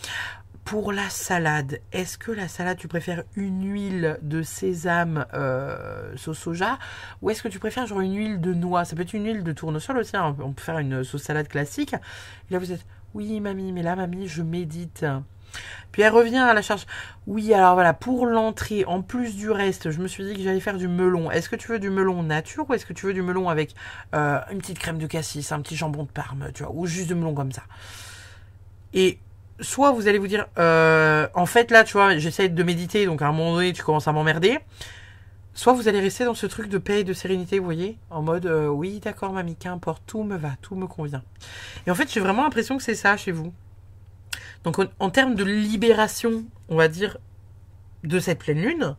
Pour la salade, est-ce que la salade, tu préfères une huile de sésame sauce soja ou est-ce que tu préfères genre une huile de noix? Ça peut être une huile de tournesol aussi, hein. On peut faire une sauce salade classique. Et là, vous êtes, oui, mamie, mais là, mamie, je médite. Puis elle revient à la charge. Oui, alors voilà, pour l'entrée, en plus du reste, je me suis dit que j'allais faire du melon. Est-ce que tu veux du melon nature ou est-ce que tu veux du melon avec une petite crème de cassis, un petit jambon de Parme, tu vois, ou juste du melon comme ça? Et... soit vous allez vous dire, en fait là, tu vois, j'essaie de méditer, donc à un moment donné, tu commences à m'emmerder. Soit vous allez rester dans ce truc de paix et de sérénité, vous voyez, en mode, oui, d'accord, mamie, qu'importe, tout me va, tout me convient. Et en fait, j'ai vraiment l'impression que c'est ça chez vous. Donc, en termes de libération, on va dire, de cette pleine lune,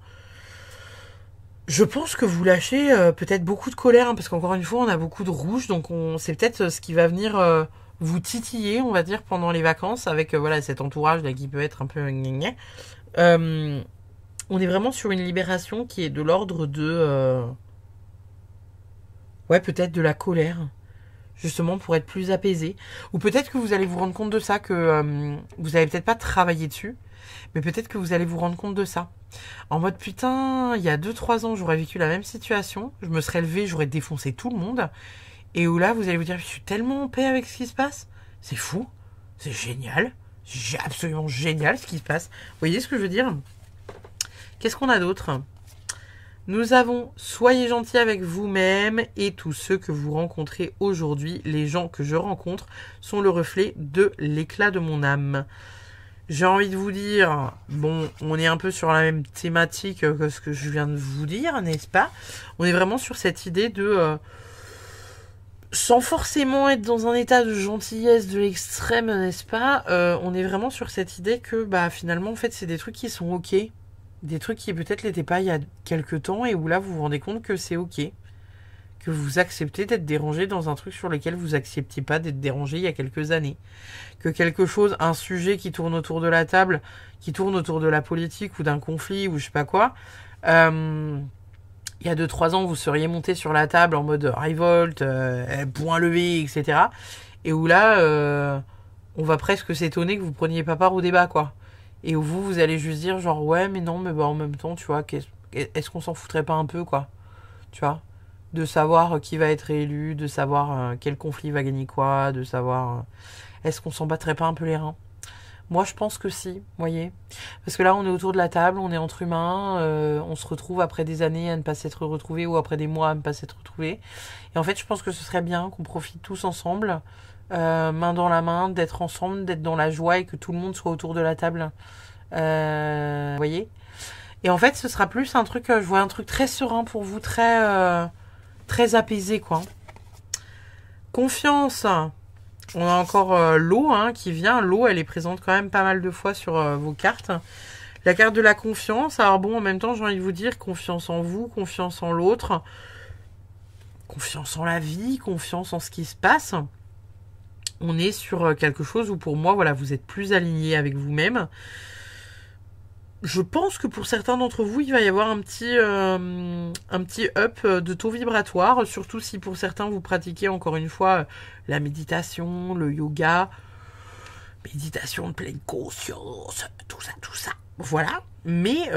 je pense que vous lâchez peut-être beaucoup de colère, hein, parce qu'encore une fois, on a beaucoup de rouge, donc c'est peut-être ce qui va venir... vous titiller, on va dire, pendant les vacances, avec voilà cet entourage-là qui peut être un peu... on est vraiment sur une libération qui est de l'ordre de... ouais, peut-être de la colère, justement, pour être plus apaisé. Ou peut-être que vous allez vous rendre compte de ça, que vous n'allez peut-être pas travailler dessus, mais peut-être que vous allez vous rendre compte de ça. En mode, putain, il y a 2-3 ans, j'aurais vécu la même situation, je me serais levé, j'aurais défoncé tout le monde... Et où là, vous allez vous dire, je suis tellement en paix avec ce qui se passe. C'est fou. C'est génial. C'est absolument génial ce qui se passe. Vous voyez ce que je veux dire? Qu'est-ce qu'on a d'autre? Nous avons « Soyez gentil avec vous-même et tous ceux que vous rencontrez aujourd'hui. Les gens que je rencontre sont le reflet de l'éclat de mon âme. » J'ai envie de vous dire, bon, on est un peu sur la même thématique que ce que je viens de vous dire, n'est-ce pas? On est vraiment sur cette idée de... sans forcément être dans un état de gentillesse de l'extrême, n'est-ce pas, on est vraiment sur cette idée que bah finalement en fait c'est des trucs qui sont ok, des trucs qui peut-être l'étaient pas il y a quelques temps et où là vous vous rendez compte que c'est ok, que vous acceptez d'être dérangé dans un truc sur lequel vous acceptiez pas d'être dérangé il y a quelques années, que quelque chose, un sujet qui tourne autour de la table, qui tourne autour de la politique ou d'un conflit ou je sais pas quoi, il y a 2-3 ans, vous seriez monté sur la table en mode révolte, point levé, etc. Et où là, on va presque s'étonner que vous preniez pas part au débat, quoi. Et où vous allez juste dire genre, ouais, mais non, mais bah en même temps, tu vois, est-ce qu'on s'en foutrait pas un peu, quoi. Tu vois, de savoir qui va être élu, de savoir quel conflit va gagner quoi, de savoir... est-ce qu'on s'en battrait pas un peu les reins? Moi, je pense que si, vous voyez. Parce que là, on est autour de la table, on est entre humains, on se retrouve après des années à ne pas s'être retrouvés ou après des mois à ne pas s'être retrouvés. Et en fait, je pense que ce serait bien qu'on profite tous ensemble, main dans la main, d'être ensemble, d'être dans la joie et que tout le monde soit autour de la table. Vous voyez? Et en fait, ce sera plus un truc, je vois un truc très serein pour vous, très apaisé, quoi. Confiance. On a encore l'eau qui vient. L'eau, elle est présente quand même pas mal de fois sur vos cartes. La carte de la confiance. Alors bon, en même temps, j'ai envie de vous dire confiance en vous, confiance en l'autre, confiance en la vie, confiance en ce qui se passe. On est sur quelque chose où pour moi, voilà, vous êtes plus aligné avec vous-même. Je pense que pour certains d'entre vous, il va y avoir un petit up de taux vibratoire, surtout si pour certains vous pratiquez encore une fois la méditation, le yoga, méditation de pleine conscience, tout ça. Voilà. Mais,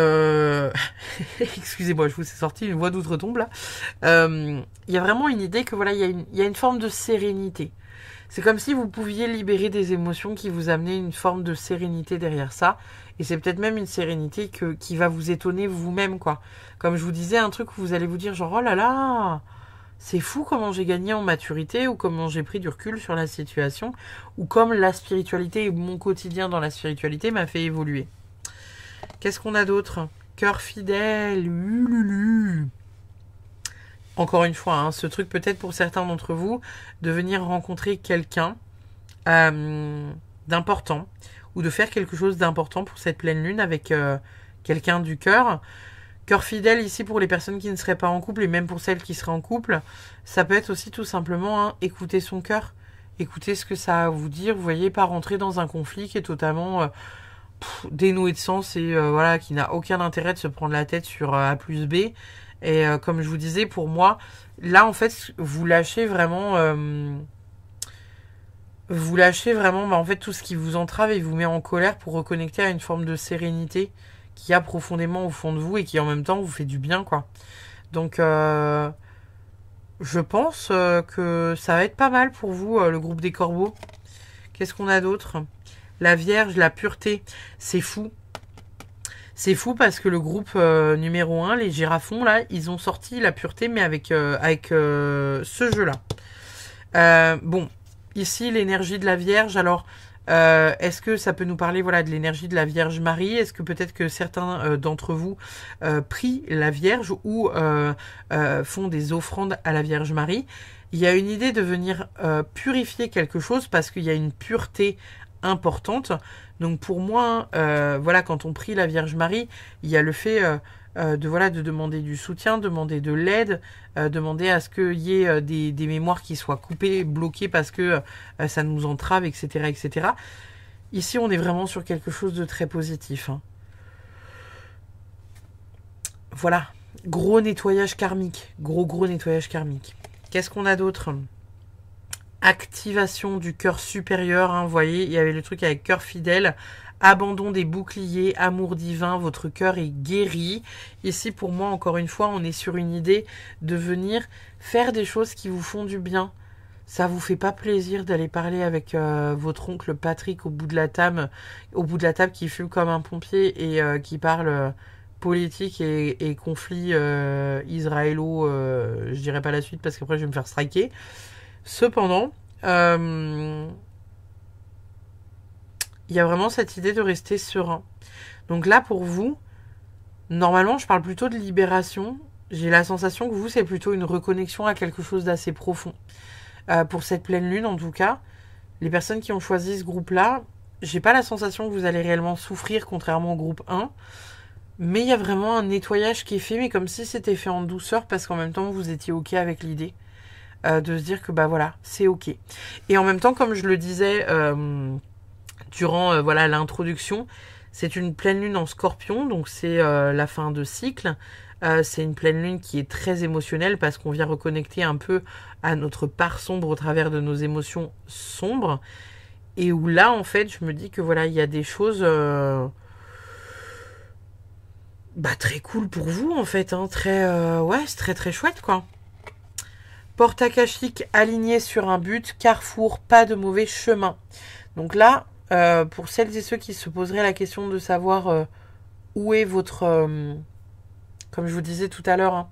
excusez-moi, je vous ai sorti une voix d'outre-tombe là. Il y a vraiment une idée que voilà, il y a une forme de sérénité. C'est comme si vous pouviez libérer des émotions qui vous amenaient une forme de sérénité derrière ça. Et c'est peut-être même une sérénité qui va vous étonner vous-même, quoi. Comme je vous disais, un truc où vous allez vous dire genre, oh là là, c'est fou comment j'ai gagné en maturité ou comment j'ai pris du recul sur la situation ou comme la spiritualité et mon quotidien dans la spiritualité m'a fait évoluer. Qu'est-ce qu'on a d'autre? Cœur fidèle, ululu. Encore une fois, ce truc peut-être pour certains d'entre vous, de venir rencontrer quelqu'un d'important ou de faire quelque chose d'important pour cette pleine lune avec quelqu'un du cœur. Cœur fidèle ici pour les personnes qui ne seraient pas en couple et même pour celles qui seraient en couple, ça peut être aussi tout simplement écouter son cœur, écouter ce que ça a à vous dire, vous voyez, pas rentrer dans un conflit qui est totalement dénoué de sens et voilà, qui n'a aucun intérêt de se prendre la tête sur A plus B. Et comme je vous disais, pour moi, là en fait, vous lâchez vraiment en fait tout ce qui vous entrave et vous met en colère pour reconnecter à une forme de sérénité qu'il y a profondément au fond de vous et qui en même temps vous fait du bien, quoi. Donc je pense que ça va être pas mal pour vous, le groupe des corbeaux. Qu'est-ce qu'on a d'autre? La Vierge, la pureté, c'est fou. C'est fou parce que le groupe numéro 1, les girafons, là, ils ont sorti la pureté, mais avec ce jeu-là. Bon, ici, l'énergie de la Vierge, alors, est-ce que ça peut nous parler voilà, de l'énergie de la Vierge Marie? Est-ce que peut-être que certains d'entre vous prient la Vierge ou font des offrandes à la Vierge Marie? Il y a une idée de venir purifier quelque chose parce qu'il y a une pureté importante. Donc pour moi, voilà, quand on prie la Vierge Marie, il y a le fait de demander du soutien, demander de l'aide, demander à ce qu'il y ait des mémoires qui soient coupées, bloquées parce que ça nous entrave, etc., etc. Ici, on est vraiment sur quelque chose de très positif. Voilà, gros nettoyage karmique, gros nettoyage karmique. Qu'est-ce qu'on a d'autre ? Activation du cœur supérieur, vous voyez, il y avait le truc avec cœur fidèle, abandon des boucliers, amour divin, votre cœur est guéri. Ici, pour moi, encore une fois, on est sur une idée de venir faire des choses qui vous font du bien. Ça vous fait pas plaisir d'aller parler avec votre oncle Patrick au bout de la table qui fume comme un pompier et qui parle politique et conflit israélo, je dirais pas la suite parce qu'après je vais me faire striker. Cependant, il y a vraiment cette idée de rester serein. Donc là, pour vous, normalement, je parle plutôt de libération. J'ai la sensation que vous, c'est plutôt une reconnexion à quelque chose d'assez profond. pour cette pleine lune en tout cas. Les personnes qui ont choisi ce groupe-là, j'ai pas la sensation que vous allez réellement souffrir contrairement au groupe 1. Mais il y a vraiment un nettoyage qui est fait, mais comme si c'était fait en douceur parce qu'en même temps vous étiez ok avec l'idée de se dire que bah voilà, c'est ok. Et en même temps, comme je le disais durant voilà l'introduction, c'est une pleine lune en Scorpion, donc c'est la fin de cycle. C'est une pleine lune qui est très émotionnelle parce qu'on vient reconnecter un peu à notre part sombre au travers de nos émotions sombres. Et où là, en fait, je me dis que voilà, il y a des choses très cool pour vous, en fait. Hein, ouais, c'est très très chouette, quoi. Porte akashique alignée sur un but, carrefour, pas de mauvais chemin. Donc là, pour celles et ceux qui se poseraient la question de savoir où est votre... comme je vous disais tout à l'heure, hein,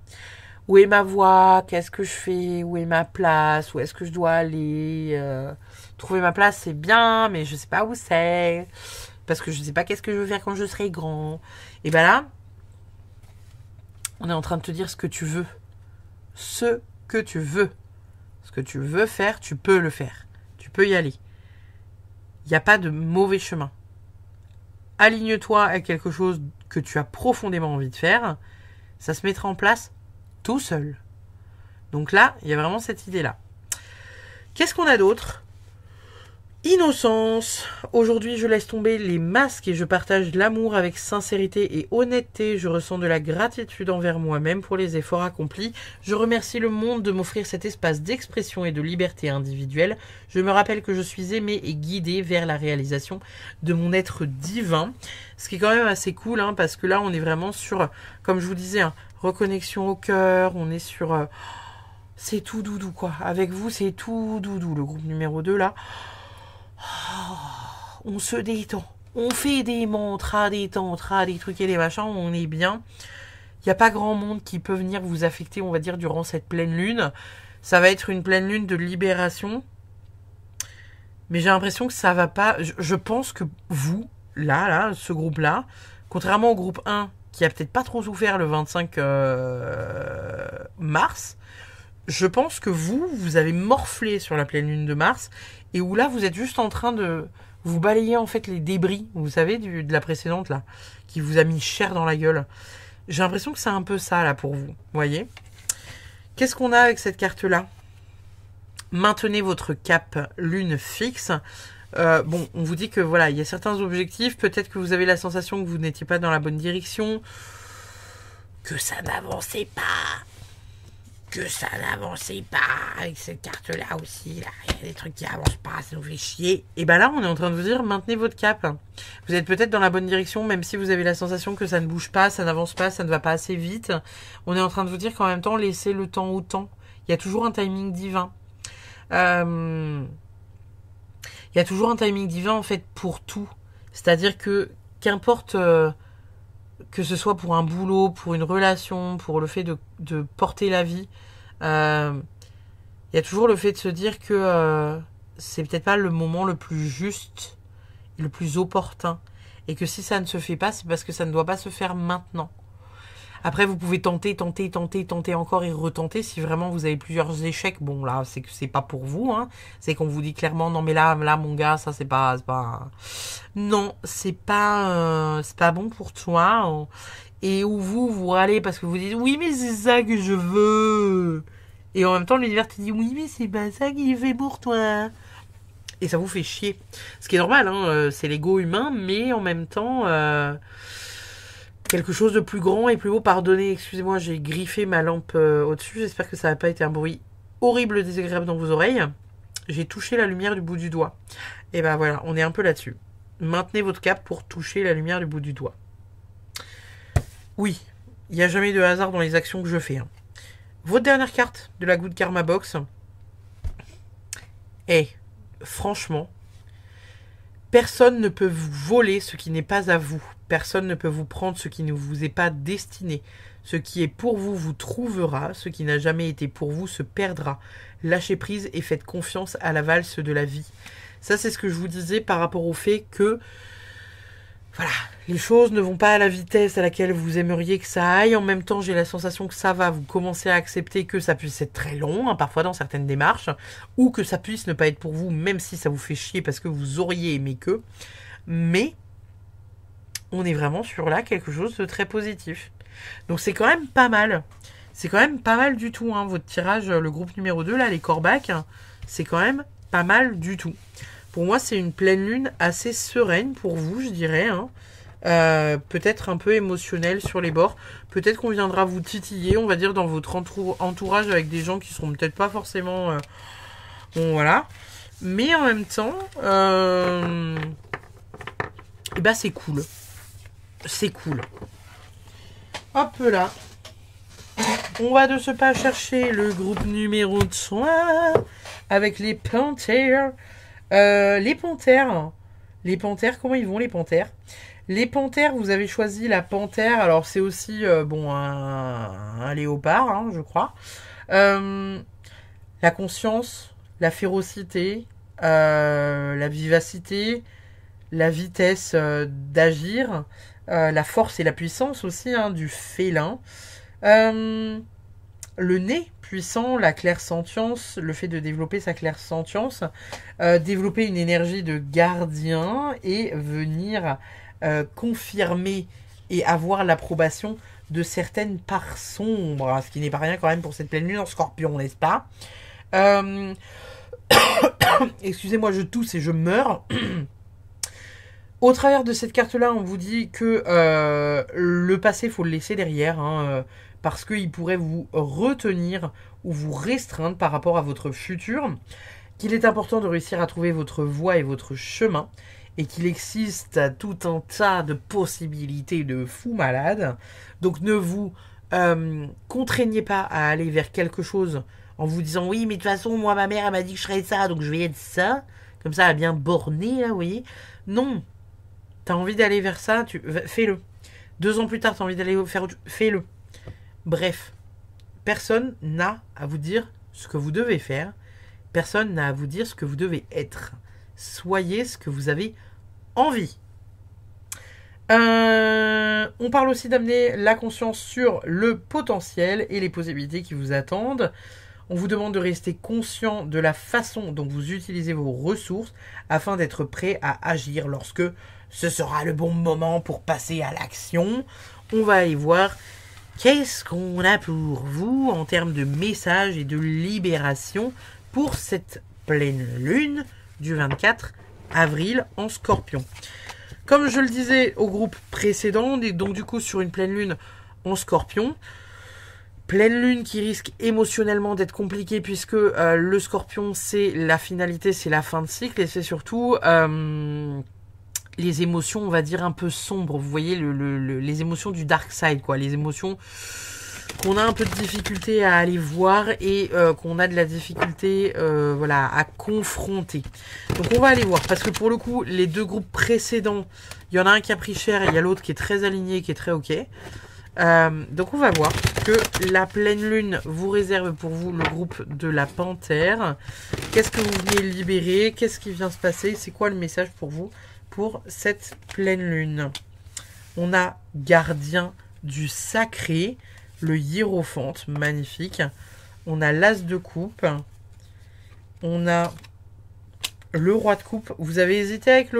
où est ma voie, qu'est-ce que je fais, où est ma place, où est-ce que je dois aller. Trouver ma place, c'est bien, mais je sais pas où c'est, parce que je sais pas qu'est-ce que je veux faire quand je serai grand. Et ben là, on est en train de te dire ce que tu veux. Ce que tu veux. Ce que tu veux faire, tu peux le faire. Tu peux y aller. Il n'y a pas de mauvais chemin. Aligne-toi à quelque chose que tu as profondément envie de faire. Ça se mettra en place tout seul. Donc là, il y a vraiment cette idée-là. Qu'est-ce qu'on a d'autre ? Innocence. Aujourd'hui, je laisse tomber les masques et je partage l'amour avec sincérité et honnêteté. Je ressens de la gratitude envers moi-même pour les efforts accomplis. Je remercie le monde de m'offrir cet espace d'expression et de liberté individuelle. Je me rappelle que je suis aimée et guidée vers la réalisation de mon être divin. Ce qui est quand même assez cool, hein, parce que là, on est vraiment sur, comme je vous disais, hein, reconnexion au cœur. On est sur... c'est tout doudou, quoi. Avec vous, c'est tout doudou. Le groupe numéro 2, là... on se détend, on fait des mantras, des tantras, des trucs et des machins, on est bien. Il n'y a pas grand monde qui peut venir vous affecter, on va dire, durant cette pleine lune. Ça va être une pleine lune de libération. Mais j'ai l'impression que ça va pas... Je pense que vous, là, ce groupe-là, contrairement au groupe 1, qui a peut-être pas trop souffert le 25 mars, je pense que vous avez morflé sur la pleine lune de mars, et où là, vous êtes juste en train de vous balayer en fait les débris, vous savez, de la précédente là, qui vous a mis cher dans la gueule. J'ai l'impression que c'est un peu ça là pour vous, voyez. Qu'est-ce qu'on a avec cette carte-là ? Maintenez votre cap lune fixe. Bon, on vous dit que voilà, il y a certains objectifs, peut-être que vous avez la sensation que vous n'étiez pas dans la bonne direction, que ça n'avançait pas. Que ça n'avançait pas avec cette carte-là aussi. Là, il y a des trucs qui avancent pas, ça nous fait chier. Et ben là, on est en train de vous dire, maintenez votre cap. Vous êtes peut-être dans la bonne direction, même si vous avez la sensation que ça ne bouge pas, ça n'avance pas, ça ne va pas assez vite. On est en train de vous dire qu'en même temps, laissez le temps au temps. Il y a toujours un timing divin. Il y a toujours un timing divin, en fait, pour tout. C'est-à-dire que, qu'importe... que ce soit pour un boulot, pour une relation, pour le fait de porter la vie, il y a toujours le fait de se dire que c'est peut-être pas le moment le plus juste et le plus opportun. Et que si ça ne se fait pas, c'est parce que ça ne doit pas se faire maintenant. Après, vous pouvez tenter encore et retenter. Si vraiment vous avez plusieurs échecs, bon là, c'est que c'est pas pour vous. Hein. C'est qu'on vous dit clairement, non mais là mon gars, ça c'est pas... Non, c'est pas bon pour toi. Et où vous râlez parce que vous dites, oui mais c'est ça que je veux. Et en même temps, l'univers te dit, oui mais c'est pas ça qu'il fait pour toi. Et ça vous fait chier. Ce qui est normal, hein, c'est l'ego humain, mais en même temps... quelque chose de plus grand et plus beau. Pardonnez, excusez-moi, j'ai griffé ma lampe au-dessus. J'espère que ça n'a pas été un bruit horrible, désagréable dans vos oreilles. J'ai touché la lumière du bout du doigt. Et ben voilà, on est un peu là-dessus. Maintenez votre cap pour toucher la lumière du bout du doigt. Oui, il n'y a jamais de hasard dans les actions que je fais. Hein. Votre dernière carte de la Good Karma Box est, franchement, personne ne peut vous voler ce qui n'est pas à vous. Personne ne peut vous prendre ce qui ne vous est pas destiné. Ce qui est pour vous vous trouvera. Ce qui n'a jamais été pour vous se perdra. Lâchez prise et faites confiance à la valse de la vie. Ça, c'est ce que je vous disais par rapport au fait que Voilà, les choses ne vont pas à la vitesse à laquelle vous aimeriez que ça aille. En même temps, j'ai la sensation que ça va. Vous commencez à accepter que ça puisse être très long, hein, parfois dans certaines démarches, ou que ça puisse ne pas être pour vous, même si ça vous fait chier parce que vous auriez aimé que. Mais on est vraiment sur là quelque chose de très positif. Donc c'est quand même pas mal. C'est quand même pas mal du tout, hein, votre tirage, le groupe numéro 2, là, les Corbacs, c'est quand même pas mal du tout. Pour moi, c'est une pleine lune assez sereine pour vous, je dirais. Hein. Peut-être un peu émotionnelle sur les bords. Peut-être qu'on viendra vous titiller, on va dire, dans votre entourage avec des gens qui seront peut-être pas forcément... bon, voilà. Mais en même temps, et bah, c'est cool. C'est cool. Hop là. On va de ce pas chercher le groupe numéro 3 avec les panthères. Les panthères. Les panthères, comment ils vont les panthères? Les panthères, vous avez choisi la panthère. Alors c'est aussi bon un léopard, hein, je crois. La conscience, la férocité, la vivacité, la vitesse d'agir, la force et la puissance aussi hein, du félin. Le nez puissant, la clairsentience, le fait de développer sa clairsentience, développer une énergie de gardien et venir confirmer et avoir l'approbation de certaines parts sombres, ce qui n'est pas rien quand même pour cette pleine lune en Scorpion, n'est-ce pas? Excusez-moi, je tousse et je meurs. Au travers de cette carte-là, on vous dit que le passé, il faut le laisser derrière, hein, parce qu'il pourrait vous retenir ou vous restreindre par rapport à votre futur, qu'il est important de réussir à trouver votre voie et votre chemin, et qu'il existe tout un tas de possibilités de fous malades. Donc ne vous contraignez pas à aller vers quelque chose en vous disant « Oui, mais de toute façon, moi, ma mère, elle m'a dit que je serais ça, donc je vais être ça. » Comme ça, elle a bien borné, là, vous voyez. Non. T'as envie d'aller vers ça, fais-le. 2 ans plus tard, t'as envie d'aller faire... Fais-le. Bref. Personne n'a à vous dire ce que vous devez faire. Personne n'a à vous dire ce que vous devez être. Soyez ce que vous avez envie. On parle aussi d'amener la conscience sur le potentiel et les possibilités qui vous attendent. On vous demande de rester conscient de la façon dont vous utilisez vos ressources afin d'être prêt à agir lorsque ce sera le bon moment pour passer à l'action. On va aller voir qu'est-ce qu'on a pour vous en termes de messages et de libération pour cette pleine lune du 24 avril en Scorpion. Comme je le disais au groupe précédent, on est donc du coup sur une pleine lune en Scorpion. Pleine lune qui risque émotionnellement d'être compliquée puisque le Scorpion, c'est la finalité, c'est la fin de cycle et c'est surtout les émotions, on va dire, un peu sombres. Vous voyez, les émotions du dark side, quoi. Les émotions qu'on a un peu de difficulté à aller voir et qu'on a de la difficulté voilà, à confronter. Donc on va aller voir, parce que pour le coup, les 2 groupes précédents, il y en a un qui a pris cher et il y a l'autre qui est très aligné, qui est très ok. Donc on va voir que la pleine lune vous réserve pour vous le groupe de la panthère. Qu'est-ce que vous venez libérer? Qu'est-ce qui vient se passer? C'est quoi le message pour vous pour cette pleine lune? On a gardien du sacré, le hiérophante, magnifique. On a l'as de coupe. On a le roi de coupe. Vous avez hésité avec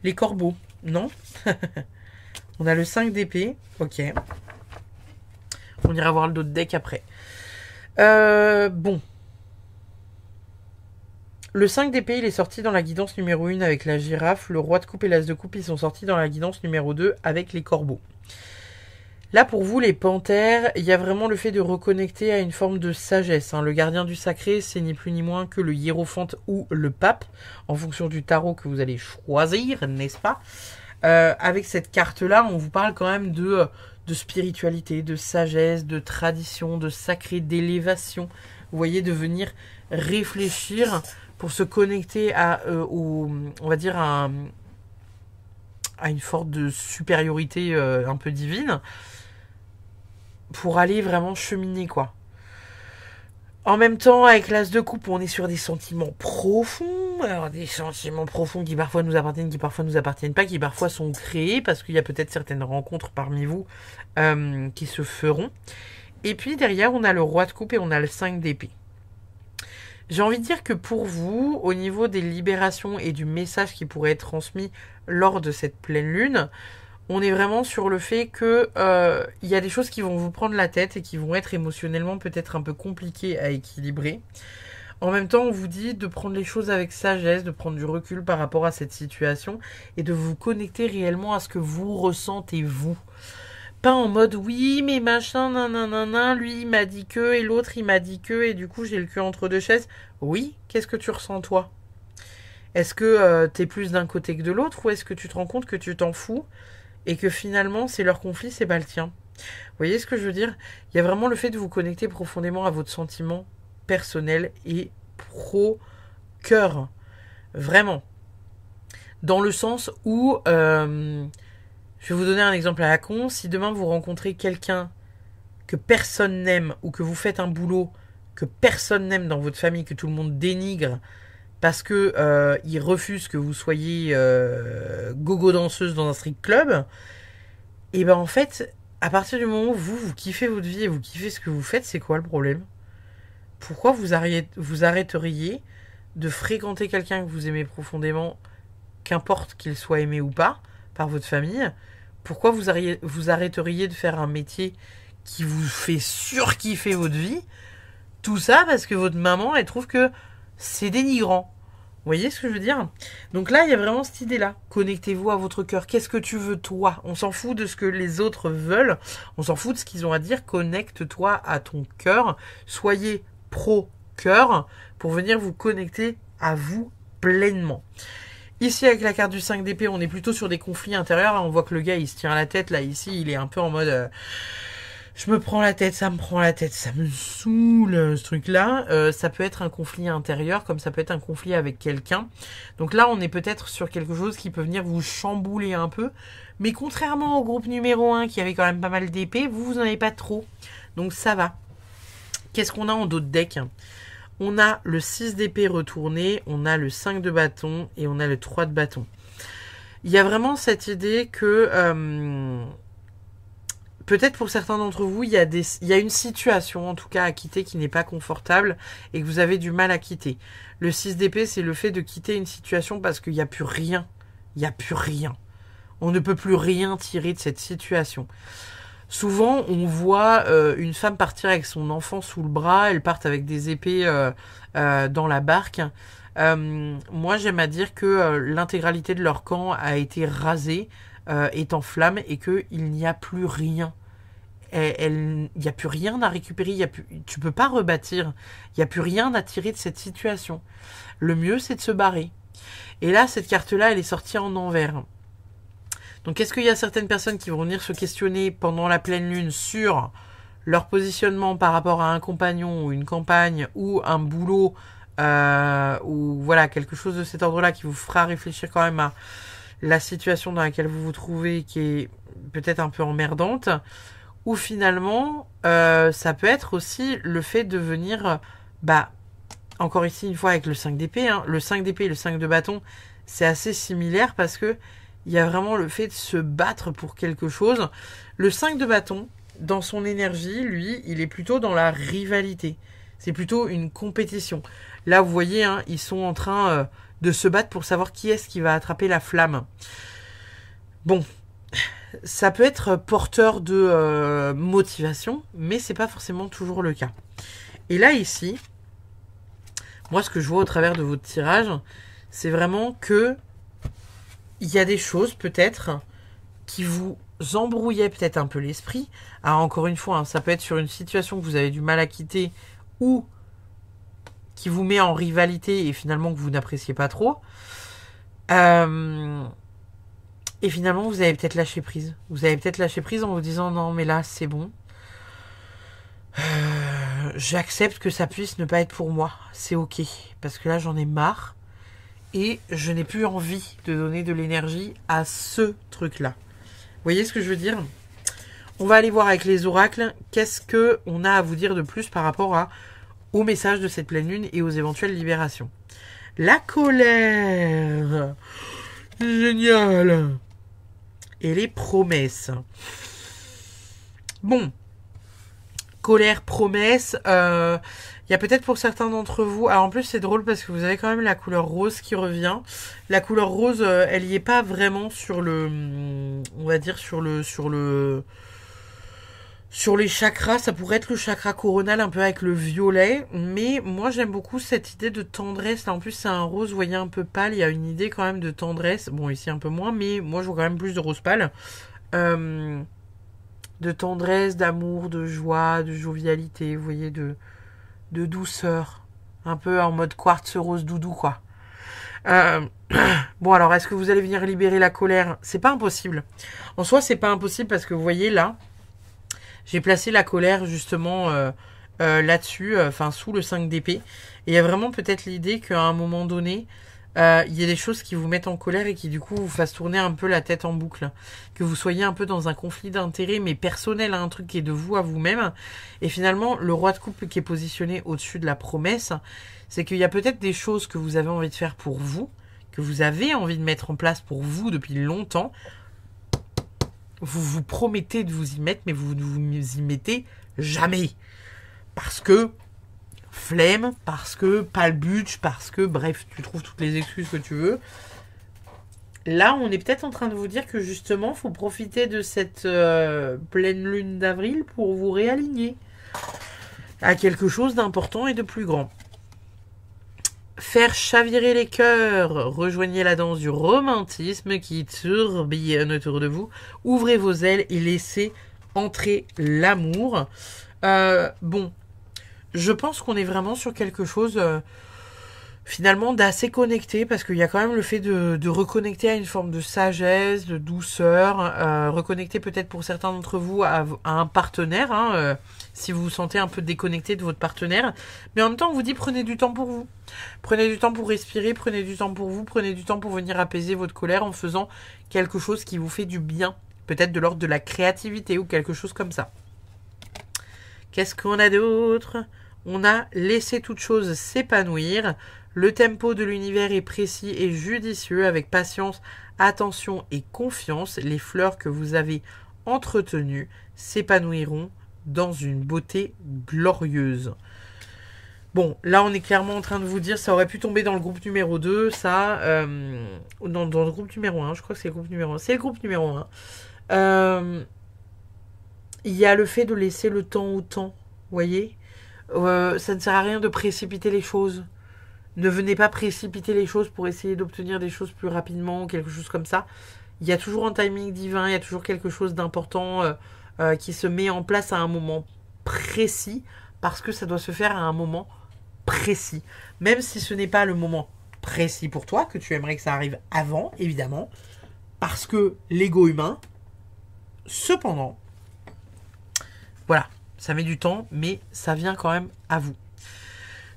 les corbeaux, non? On a le 5 d'épée. Ok. On ira voir d'autres decks après. Bon. Le 5 d'épée, il est sorti dans la guidance numéro 1 avec la girafe. Le roi de coupe et l'as de coupe, ils sont sortis dans la guidance numéro 2 avec les corbeaux. Là, pour vous, les panthères, il y a vraiment le fait de reconnecter à une forme de sagesse. Hein. Le gardien du sacré, c'est ni plus ni moins que le hiérophante ou le pape, en fonction du tarot que vous allez choisir, n'est-ce pas? Avec cette carte-là, on vous parle quand même de spiritualité, de sagesse, de tradition, de sacré, d'élévation. Vous voyez, de venir réfléchir pour se connecter à, on va dire, à une forme de supériorité un peu divine, pour aller vraiment cheminer, quoi. En même temps, avec l'as de coupe, on est sur des sentiments profonds, alors des sentiments profonds qui parfois nous appartiennent, qui parfois nous appartiennent pas, qui parfois sont créés parce qu'il y a peut-être certaines rencontres parmi vous qui se feront. Et puis derrière, on a le roi de coupe et on a le 5 d'épée. J'ai envie de dire que pour vous, au niveau des libérations et du message qui pourrait être transmis lors de cette pleine lune, on est vraiment sur le fait que y a des choses qui vont vous prendre la tête et qui vont être émotionnellement peut-être un peu compliquées à équilibrer. En même temps, on vous dit de prendre les choses avec sagesse, de prendre du recul par rapport à cette situation et de vous connecter réellement à ce que vous ressentez vous. Pas en mode oui mais machin nanana, lui il m'a dit que et l'autre il m'a dit que et du coup j'ai le cul entre deux chaises. Oui, qu'est-ce que tu ressens toi? Est-ce que t'es plus d'un côté que de l'autre ou est-ce que tu te rends compte que tu t'en fous et que finalement c'est leur conflit, c'est pas le tien? Vous voyez ce que je veux dire? Il y a vraiment le fait de vous connecter profondément à votre sentiment personnel et pro-cœur. Vraiment. Dans le sens où... je vais vous donner un exemple à la con. Si demain vous rencontrez quelqu'un que personne n'aime ou que vous faites un boulot que personne n'aime dans votre famille, que tout le monde dénigre parce que il refuse que vous soyez gogo danseuse dans un strip club, et ben en fait, à partir du moment où vous kiffez votre vie et vous kiffez ce que vous faites, c'est quoi le problème? Pourquoi vous arrêteriez de fréquenter quelqu'un que vous aimez profondément, qu'importe qu'il soit aimé ou pas, par votre famille? Pourquoi vous arrêteriez de faire un métier qui vous fait surkiffer votre vie? Tout ça parce que votre maman, elle trouve que c'est dénigrant. Vous voyez ce que je veux dire? Donc là, il y a vraiment cette idée-là. Connectez-vous à votre cœur. Qu'est-ce que tu veux, toi? On s'en fout de ce que les autres veulent. On s'en fout de ce qu'ils ont à dire. Connecte-toi à ton cœur. Soyez pro-cœur pour venir vous connecter à vous pleinement. Ici, avec la carte du 5 d'épée, on est plutôt sur des conflits intérieurs. On voit que le gars, il se tient la tête. Là, ici, il est un peu en mode... je me prends la tête, ça me prend la tête, ça me saoule, ce truc-là. Ça peut être un conflit intérieur, comme ça peut être un conflit avec quelqu'un. Donc là, on est peut-être sur quelque chose qui peut venir vous chambouler un peu. Mais contrairement au groupe numéro 1, qui avait quand même pas mal d'épées, vous n'en avez pas trop. Donc ça va. Qu'est-ce qu'on a en d'autres decks? On a le 6 d'épée retourné, on a le 5 de bâton et on a le 3 de bâton. Il y a vraiment cette idée que... peut-être pour certains d'entre vous, il y a une situation, en tout cas, à quitter qui n'est pas confortable et que vous avez du mal à quitter. Le 6 d'épée, c'est le fait de quitter une situation parce qu'il n'y a plus rien. Il n'y a plus rien. On ne peut plus rien tirer de cette situation. Souvent, on voit une femme partir avec son enfant sous le bras. Elles partent avec des épées dans la barque. Moi, j'aime à dire que l'intégralité de leur camp a été rasée, est en flammes et qu'il n'y a plus rien. Il n'y a plus rien à récupérer. Tu peux pas rebâtir. Il n'y a plus rien à tirer de cette situation. Le mieux, c'est de se barrer. Et là, cette carte-là, elle est sortie en envers. Donc, est-ce qu'il y a certaines personnes qui vont venir se questionner pendant la pleine lune sur leur positionnement par rapport à un compagnon ou une compagne ou un boulot ou voilà, quelque chose de cet ordre-là qui vous fera réfléchir quand même à la situation dans laquelle vous vous trouvez qui est peut-être un peu emmerdante, ou finalement ça peut être aussi le fait de venir encore ici une fois avec le 5 d'épée, hein, le 5 d'épée et le 5 de bâton, c'est assez similaire parce que il y a vraiment le fait de se battre pour quelque chose. Le 5 de bâton, dans son énergie, lui, il est plutôt dans la rivalité. C'est plutôt une compétition. Là, vous voyez, hein, ils sont en train de se battre pour savoir qui est-ce qui va attraper la flamme. Bon, ça peut être porteur de motivation, mais c'est pas forcément toujours le cas. Et là, ici, moi, ce que je vois au travers de votre tirage, c'est vraiment que il y a des choses, peut-être, qui vous embrouillaient peut-être un peu l'esprit. Alors, encore une fois, hein, ça peut être sur une situation que vous avez du mal à quitter ou qui vous met en rivalité et finalement que vous n'appréciez pas trop. Et finalement, vous avez peut-être lâché prise. Vous avez peut-être lâché prise en vous disant non, mais là, c'est bon. J'accepte que ça puisse ne pas être pour moi. C'est ok. Parce que là, j'en ai marre. Et je n'ai plus envie de donner de l'énergie à ce truc-là. Vous voyez ce que je veux dire? On va aller voir avec les oracles. Qu'est-ce qu'on a à vous dire de plus par rapport au message de cette pleine lune et aux éventuelles libérations. La colère. Génial. Et les promesses. Bon. Colère, promesse. Il y a peut-être pour certains d'entre vous... Alors en plus c'est drôle parce que vous avez quand même la couleur rose qui revient. La couleur rose, elle y est pas vraiment sur le... On va dire sur les chakras. Ça pourrait être le chakra coronal un peu avec le violet. Mais moi j'aime beaucoup cette idée de tendresse. Là en plus c'est un rose, vous voyez, un peu pâle. Il y a une idée quand même de tendresse. Bon ici un peu moins, mais moi je vois quand même plus de rose pâle. De tendresse, d'amour, de joie, de jovialité, vous voyez, de douceur. Un peu en mode quartz rose doudou, quoi. Bon, alors, est-ce que vous allez venir libérer la colère? C'est pas impossible. En soi, c'est pas impossible parce que vous voyez, là, j'ai placé la colère, justement, là-dessus, enfin, sous le 5 d'épée. Et il y a vraiment peut-être l'idée qu'à un moment donné, il y a des choses qui vous mettent en colère et qui du coup vous fassent tourner un peu la tête en boucle. Que vous soyez un peu dans un conflit d'intérêts mais personnel, hein, un truc qui est de vous à vous-même. Et finalement, le roi de coupe qui est positionné au-dessus de la promesse, c'est qu'il y a peut-être des choses que vous avez envie de faire pour vous, que vous avez envie de mettre en place pour vous depuis longtemps. Vous vous promettez de vous y mettre, mais vous ne vous y mettez jamais. Parce que... flemme, parce que pas le budget, parce que bref, tu trouves toutes les excuses que tu veux. Là, on est peut-être en train de vous dire que justement, faut profiter de cette pleine lune d'avril pour vous réaligner à quelque chose d'important et de plus grand. Faire chavirer les cœurs, rejoignez la danse du romantisme qui tourbillonne autour de vous. Ouvrez vos ailes et laissez entrer l'amour. Bon. Je pense qu'on est vraiment sur quelque chose finalement d'assez connecté parce qu'il y a quand même le fait de reconnecter à une forme de sagesse, de douceur, reconnecter peut-être pour certains d'entre vous à un partenaire, hein, si vous vous sentez un peu déconnecté de votre partenaire. Mais en même temps, on vous dit prenez du temps pour vous. Prenez du temps pour respirer, prenez du temps pour vous, prenez du temps pour venir apaiser votre colère en faisant quelque chose qui vous fait du bien. Peut-être de l'ordre de la créativité ou quelque chose comme ça. Qu'est-ce qu'on a d'autre? On a laissé toute chose s'épanouir. Le tempo de l'univers est précis et judicieux avec patience, attention et confiance. Les fleurs que vous avez entretenues s'épanouiront dans une beauté glorieuse. Bon, là on est clairement en train de vous dire, ça aurait pu tomber dans le groupe numéro 2, ça... dans le groupe numéro 1, je crois que c'est le groupe numéro 1. C'est le groupe numéro 1. Il y a le fait de laisser le temps au temps, vous voyez, ça ne sert à rien de précipiter les choses. Ne venez pas précipiter les choses pour essayer d'obtenir des choses plus rapidement, quelque chose comme ça. Il y a toujours un timing divin, il y a toujours quelque chose d'important qui se met en place à un moment précis, parce que ça doit se faire à un moment précis. Même si ce n'est pas le moment précis pour toi, que tu aimerais que ça arrive avant, évidemment, parce que l'ego humain, cependant, voilà, ça met du temps, mais ça vient quand même à vous.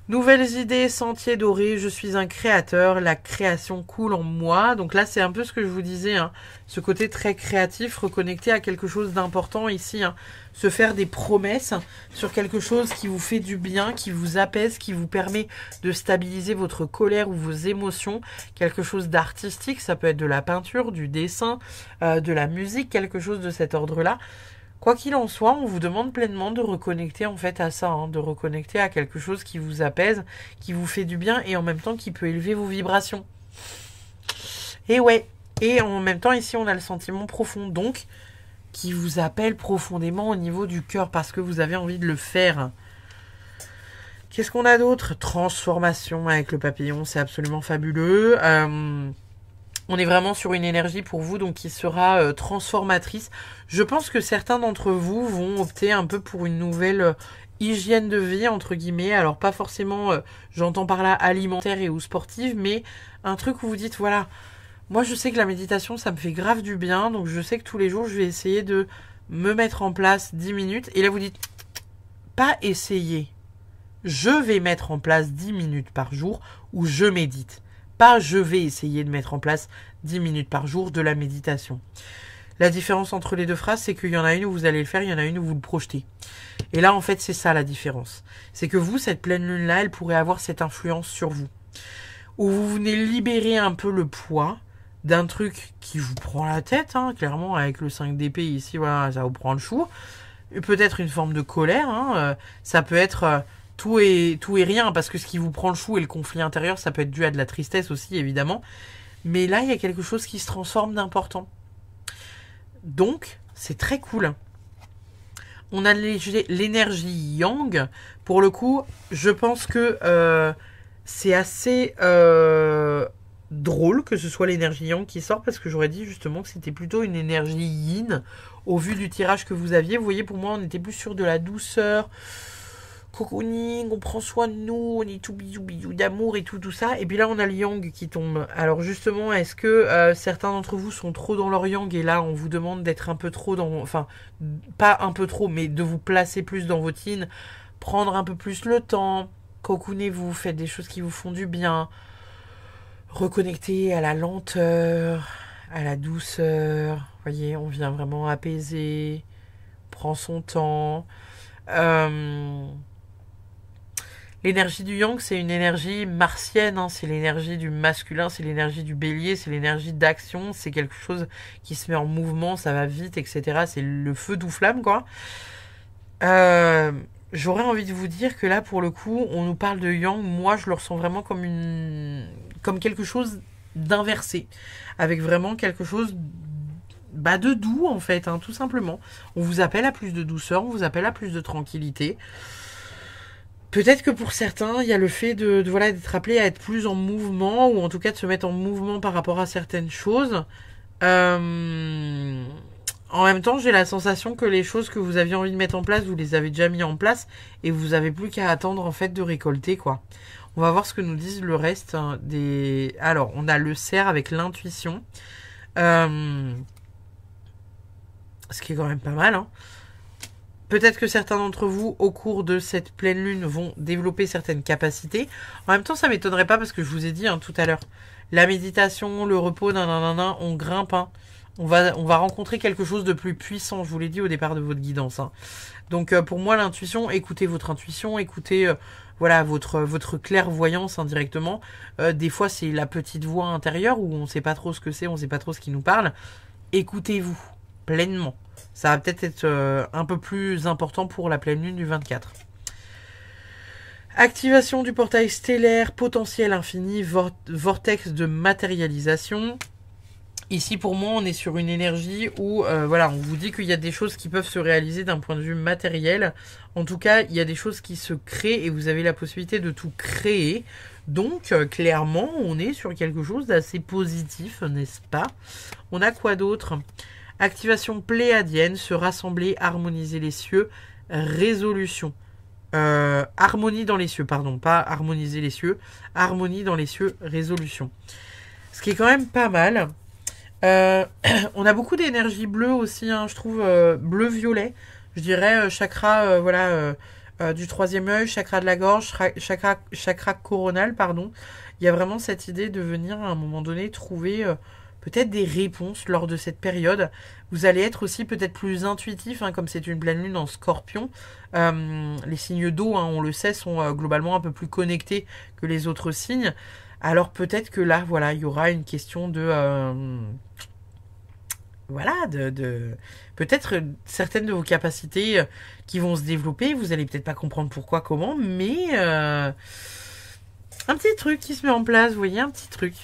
Nouvelles idées, sentiers dorés, je suis un créateur, la création coule en moi. Donc là, c'est un peu ce que je vous disais, hein, ce côté très créatif, reconnecté à quelque chose d'important ici. Hein, se faire des promesses sur quelque chose qui vous fait du bien, qui vous apaise, qui vous permet de stabiliser votre colère ou vos émotions. Quelque chose d'artistique, ça peut être de la peinture, du dessin, de la musique, quelque chose de cet ordre-là. Quoi qu'il en soit, on vous demande pleinement de reconnecter en fait à ça, hein, de reconnecter à quelque chose qui vous apaise, qui vous fait du bien et en même temps qui peut élever vos vibrations. Et ouais, et en même temps ici on a le sentiment profond donc qui vous appelle profondément au niveau du cœur parce que vous avez envie de le faire. Qu'est-ce qu'on a d'autre? Transformation avec le papillon, c'est absolument fabuleux. On est vraiment sur une énergie pour vous donc qui sera transformatrice. Je pense que certains d'entre vous vont opter un peu pour une nouvelle hygiène de vie entre guillemets. Alors pas forcément, j'entends par là alimentaire et ou sportive, mais un truc où vous dites voilà, moi je sais que la méditation ça me fait grave du bien, donc je sais que tous les jours je vais essayer de me mettre en place 10 minutes. Et là vous dites pas essayer, je vais mettre en place 10 minutes par jour où je médite. Pas je vais essayer de mettre en place 10 minutes par jour de la méditation. La différence entre les deux phrases, c'est qu'il y en a une où vous allez le faire, il y en a une où vous le projetez. Et là, en fait, c'est ça la différence. C'est que vous, cette pleine lune-là, elle pourrait avoir cette influence sur vous. où vous venez libérer un peu le poids d'un truc qui vous prend la tête, hein, clairement, avec le 5 d'épée ici, voilà, ça vous prend le chou. Peut-être une forme de colère, hein, ça peut être tout et rien, parce que ce qui vous prend le chou et le conflit intérieur, ça peut être dû à de la tristesse aussi, évidemment. Mais là, il y a quelque chose qui se transforme d'important. Donc, c'est très cool. On a l'énergie yang. Pour le coup, je pense que c'est assez drôle que ce soit l'énergie yang qui sort, parce que j'aurais dit justement que c'était plutôt une énergie yin au vu du tirage que vous aviez. Vous voyez, pour moi, on était plus sur de la douceur, cocooning, on prend soin de nous, on est tout bisou d'amour et tout ça. Et puis là, on a le yang qui tombe. Alors justement, est-ce que certains d'entre vous sont trop dans leur yang et là, on vous demande d'être un peu trop dans... Enfin, pas un peu trop, mais de vous placer plus dans votre yin, prendre un peu plus le temps, cocoonez-vous, faites des choses qui vous font du bien, reconnectez à la lenteur, à la douceur. Vous voyez, on vient vraiment apaiser, prend son temps. L'énergie du yang, c'est une énergie martienne, hein, c'est l'énergie du masculin, c'est l'énergie du bélier, c'est l'énergie d'action, c'est quelque chose qui se met en mouvement, ça va vite, etc. C'est le feu doux flamme, quoi. J'aurais envie de vous dire que là, pour le coup, on nous parle de yang, moi je le ressens vraiment comme quelque chose d'inversé, avec vraiment quelque chose de doux, en fait, hein, tout simplement. On vous appelle à plus de douceur, on vous appelle à plus de tranquillité. Peut-être que pour certains, il y a le fait voilà, d'être appelé à être plus en mouvement, ou en tout cas de se mettre en mouvement par rapport à certaines choses. En même temps, j'ai la sensation que les choses que vous aviez envie de mettre en place, vous les avez déjà mis en place, et vous avez plus qu'à attendre en fait de récolter, quoi. On va voir ce que nous disent le reste des... Alors, on a le cerf avec l'intuition. Ce qui est quand même pas mal, hein. Peut-être que certains d'entre vous, au cours de cette pleine lune, vont développer certaines capacités. En même temps, ça m'étonnerait pas parce que je vous ai dit tout à l'heure, la méditation, le repos, on grimpe. Hein. On va rencontrer quelque chose de plus puissant, je vous l'ai dit au départ de votre guidance. Hein. Donc pour moi, l'intuition, écoutez votre intuition, écoutez voilà votre clairvoyance indirectement. Des fois, c'est la petite voix intérieure où on ne sait pas trop ce que c'est, on ne sait pas trop ce qui nous parle. Écoutez-vous pleinement. Ça va peut-être être un peu plus important pour la pleine lune du 24. Activation du portail stellaire, potentiel infini, vortex de matérialisation. Ici, pour moi, on est sur une énergie où, voilà, on vous dit qu'il y a des choses qui peuvent se réaliser d'un point de vue matériel. En tout cas, il y a des choses qui se créent et vous avez la possibilité de tout créer. Donc, clairement, on est sur quelque chose d'assez positif, n'est-ce pas? On a quoi d'autre? Activation pléiadienne, se rassembler, harmoniser les cieux, résolution. Harmonie dans les cieux, pardon, pas harmoniser les cieux. Harmonie dans les cieux, résolution. Ce qui est quand même pas mal. On a beaucoup d'énergie bleue aussi, hein, je trouve, bleu-violet. Je dirais chakra voilà, du troisième œil, chakra de la gorge, chakra coronal, pardon. Il y a vraiment cette idée de venir à un moment donné trouver... peut-être des réponses lors de cette période. Vous allez être aussi peut-être plus intuitif, hein, comme c'est une pleine lune en scorpion. Les signes d'eau, hein, on le sait, sont globalement un peu plus connectés que les autres signes. Alors peut-être que là, voilà, il y aura une question de... voilà, peut-être certaines de vos capacités qui vont se développer. Vous allez peut-être pas comprendre pourquoi, comment, mais un petit truc qui se met en place, vous voyez, un petit truc.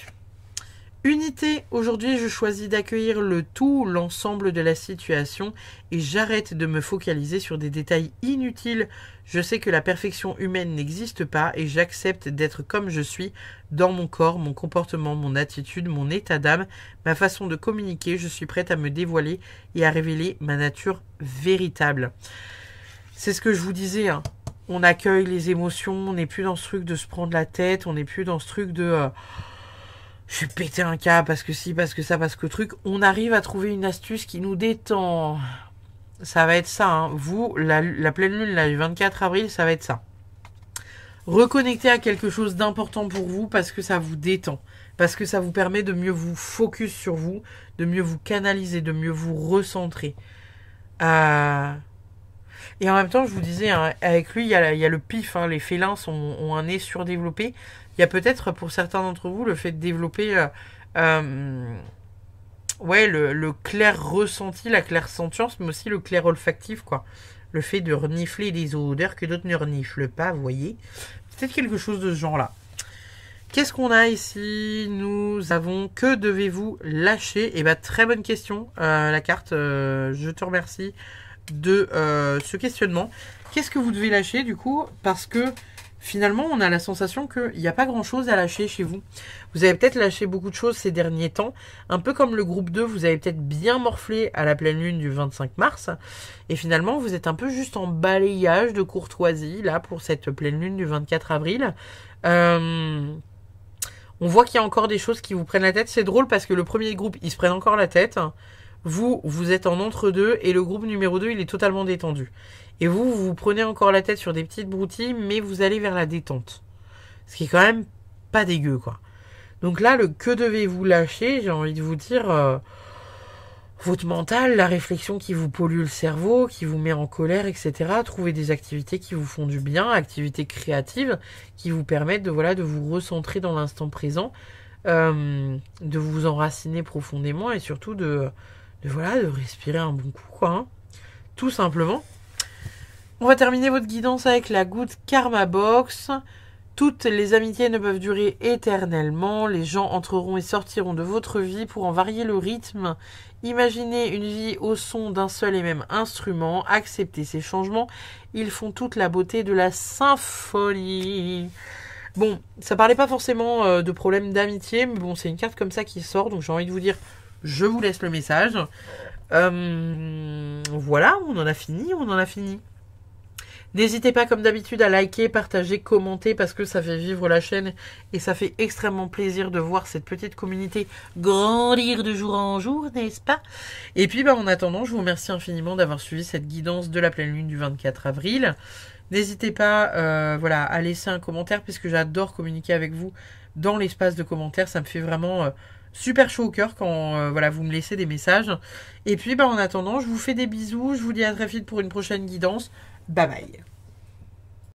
Unité, aujourd'hui je choisis d'accueillir le tout, l'ensemble de la situation et j'arrête de me focaliser sur des détails inutiles. Je sais que la perfection humaine n'existe pas et j'accepte d'être comme je suis dans mon corps, mon comportement, mon attitude, mon état d'âme, ma façon de communiquer. Je suis prête à me dévoiler et à révéler ma nature véritable. C'est ce que je vous disais, hein. On accueille les émotions, on n'est plus dans ce truc de se prendre la tête, on n'est plus dans ce truc de... je vais péter un câble parce que si, parce que ça, parce que truc. On arrive à trouver une astuce qui nous détend. Ça va être ça. Hein. Vous, la pleine lune, là, du 24 avril, ça va être ça. Reconnecter à quelque chose d'important pour vous parce que ça vous détend. Parce que ça vous permet de mieux vous focus sur vous, de mieux vous canaliser, de mieux vous recentrer. Et en même temps, je vous disais, hein, avec lui, il y a le pif, hein, les félins ont un nez surdéveloppé. Il y a peut-être pour certains d'entre vous le fait de développer ouais, le clair ressenti, la claire sentience, mais aussi le clair olfactif, quoi. Le fait de renifler des odeurs que d'autres ne reniflent pas, vous voyez. Peut-être quelque chose de ce genre-là. Qu'est-ce qu'on a ici? Nous avons que devez-vous lâcher? Eh bien, très bonne question, la carte. Je te remercie de ce questionnement. Qu'est-ce que vous devez lâcher, du coup? Parce que finalement, on a la sensation qu'il n'y a pas grand-chose à lâcher chez vous. Vous avez peut-être lâché beaucoup de choses ces derniers temps. Un peu comme le groupe 2, vous avez peut-être bien morflé à la pleine lune du 25 mars. Et finalement, vous êtes un peu juste en balayage de courtoisie, là, pour cette pleine lune du 24 avril. On voit qu'il y a encore des choses qui vous prennent la tête. C'est drôle parce que le premier groupe, ils se prennent encore la tête. Vous êtes en entre-deux et le groupe numéro 2, il est totalement détendu. Et vous prenez encore la tête sur des petites broutilles, mais vous allez vers la détente. Ce qui est quand même pas dégueu, quoi. Donc là, le que devez-vous lâcher, j'ai envie de vous dire, votre mental, la réflexion qui vous pollue le cerveau, qui vous met en colère, etc. Trouvez des activités qui vous font du bien, activités créatives, qui vous permettent de vous recentrer dans l'instant présent, de vous enraciner profondément et surtout de respirer un bon coup, quoi. Hein. Tout simplement. On va terminer votre guidance avec la goutte Karma Box. Toutes les amitiés ne peuvent durer éternellement. Les gens entreront et sortiront de votre vie pour en varier le rythme. Imaginez une vie au son d'un seul et même instrument. Acceptez ces changements. Ils font toute la beauté de la symphonie. Bon, ça parlait pas forcément de problème d'amitié, mais bon, c'est une carte comme ça qui sort, donc j'ai envie de vous dire, je vous laisse le message. Voilà, on en a fini. N'hésitez pas comme d'habitude à liker, partager, commenter parce que ça fait vivre la chaîne et ça fait extrêmement plaisir de voir cette petite communauté grandir de jour en jour, n'est-ce pas? Et puis en attendant, je vous remercie infiniment d'avoir suivi cette guidance de la pleine lune du 24 avril. N'hésitez pas à laisser un commentaire puisque j'adore communiquer avec vous dans l'espace de commentaires. Ça me fait vraiment super chaud au cœur quand vous me laissez des messages. Et puis en attendant, je vous fais des bisous. Je vous dis à très vite pour une prochaine guidance. Bye bye.